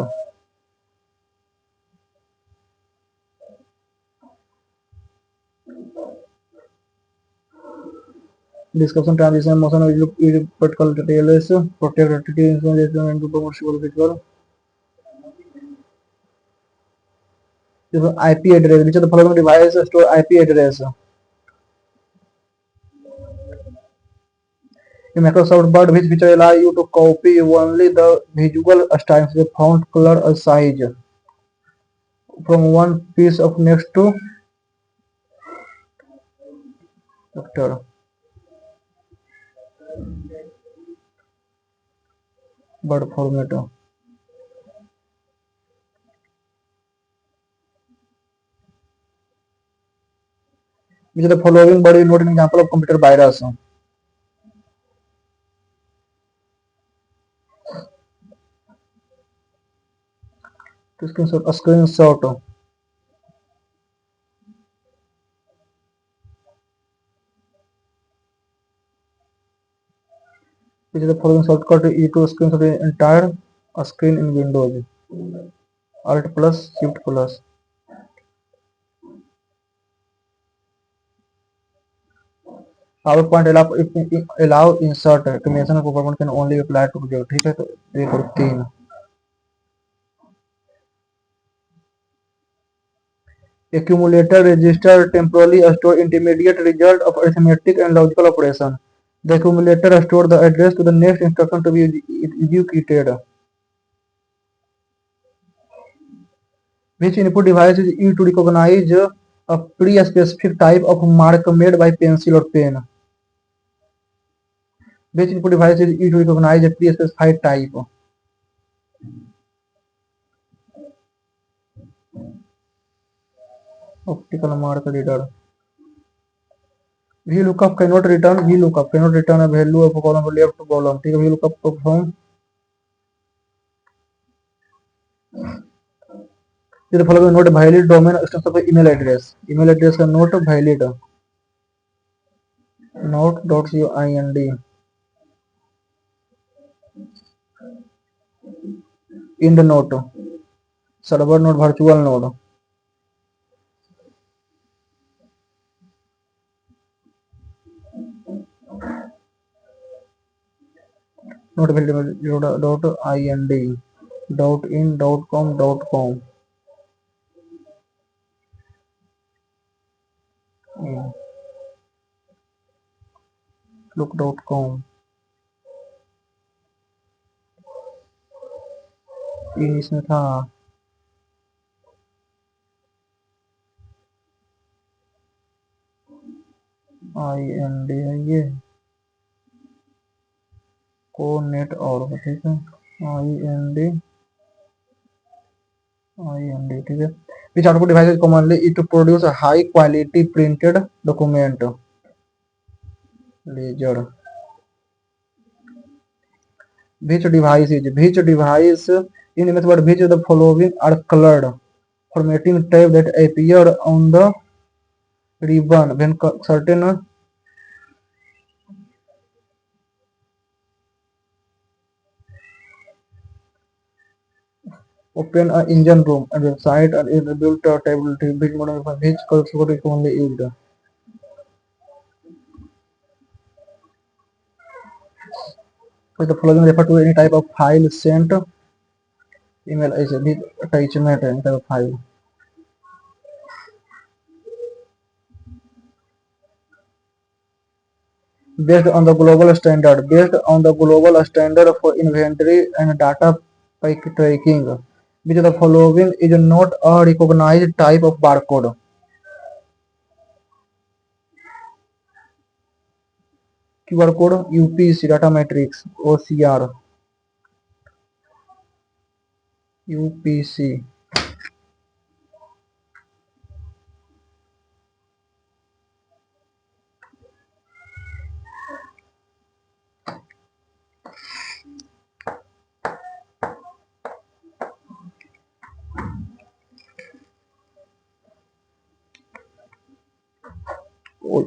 Description transition motion with particular details protect information and to promote visual. IP address. Which of the following device store IP address? In Microsoft Word, which feature allow you to copy only the visual styles, the font color or size from one piece of next to vector. Word format. Which of the following word is not an example of computer virus? A screenshot. Which is the following shortcut is to screenshot the entire screen in Windows? Alt plus Shift plus. PowerPoint allow insert animation of PowerPoint can only apply to project. ठीक है तो एक और 3 Accumulator register temporarily store intermediate result of arithmetic and logical operation. The accumulator store the address to the next instruction to be executed. Which input device is used to recognize a pre-specified type of mark made by pencil or pen? Which input device is used to recognize a pre-specified type? Optical mark reader. VLOOKUP cannot return a value of a column or left column. ठीक है, VLOOKUP perform the following not valid domain extension of email address. Email address are not valid. Not.ind ind node server node virtual node. Not valid .ind .in .com look.com इन इसमें था ind है ये connate और ठीक है ind ठीक है. Which output device is commonly used to produce a high quality printed document? Ledger. Which device in method which of the following are colored? Formatting tab that appear on the ribbon when certain open a engine room and website and is built a table to big model which color is only used. So the following refer to any type of file sent email is a attachment any type of file. Based on the global standard for inventory and data tracking, which of the following is not a recognized type of barcode? QR code, UPC, data matrix, OCR, UPC.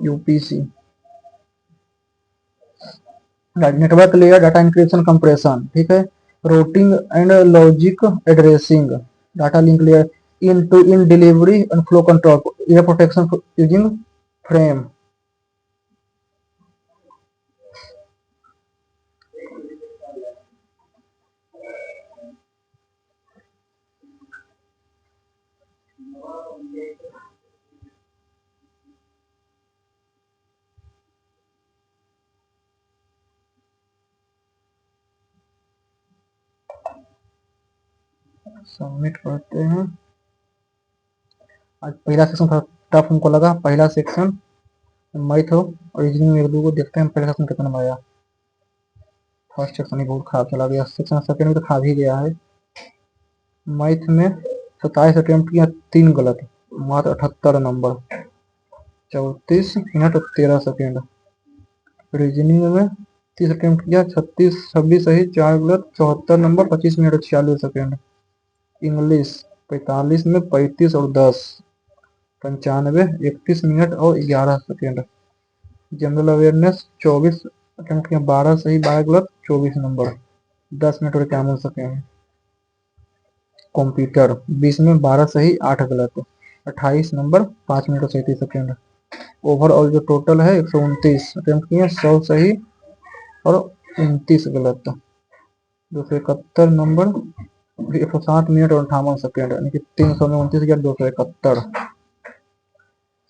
UPC. Network layer data encryption compression ठीक है. Routing and logic addressing data link layer in delivery and flow control error protection using frame. Submit करते हैं. आज पहला section था tough हमको लगा. पहला सेक्शन मैथ हो और रीजनिंग एक दो को देखते हैं पहला सेक्शन कितना आया. फर्स्ट सेक्शन ही बहुत खराब चला गया. सेक्शन सेकेंड में तो खा भी गया है. मैथ में 27 अटेम्प्ट किया 3 गलत मात्र 78 नंबर 34 मिनट 13 सेकेंड. रीजनिंग में 30 अटेम्प्ट किया 26 सही 4 गलत 74 नंबर 25 मिनट 46 सेकेंड. इंग्लिश 45 में 35 और 10 95 31 मिनट और 11 सेकेंड. जनरल अवेयरनेस 24 अटेम्प्ट किया 12 सही 12 गलत 24 नंबर 10 मिनट और 51 सेकेंड. कंप्यूटर 20 में 12 सही 8 गलत 28 नंबर 5 मिनट और 37 सेकेंड. ओवरऑल जो टोटल है 129 अटेम्प्ट किए 100 सही और 29 गलत 271 नंबर 107 मिनट और 58 सेकेंड यानी कि 329,271.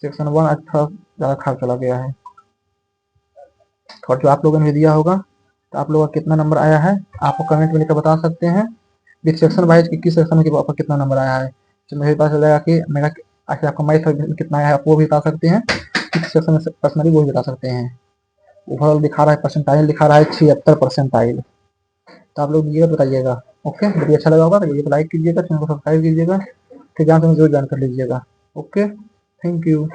सेक्शन 1 आज थोड़ा ज़्यादा खराब चला गया है। और जो आप लोगों ने दिया होगा तो आप लोगों का कितना नंबर आया है आप कमेंट में लिखकर बता सकते हैं। विथ सेक्शन वाइज कि किस सेक्शन में आपका कितना नंबर आया है, तो मुझे पता चलेगा कि मेरा आखिर आपका मैथ कितना आया है, आप वो भी बता सकते हैं। किस सेक्शन में पर्सनली वो भी बता सकते हैं। ओवरऑल दिखा रहा है परसेंटाइल, दिखा रहा है 76%। तो आप लोग ये बताइएगा। ओके, वीडियो अच्छा लगा होगा तो वीडियो को लाइक कीजिएगा, चैनल को सब्सक्राइब कीजिएगा, फिर जान से जरूर ज्वाइन कर लीजिएगा। Okay, thank you.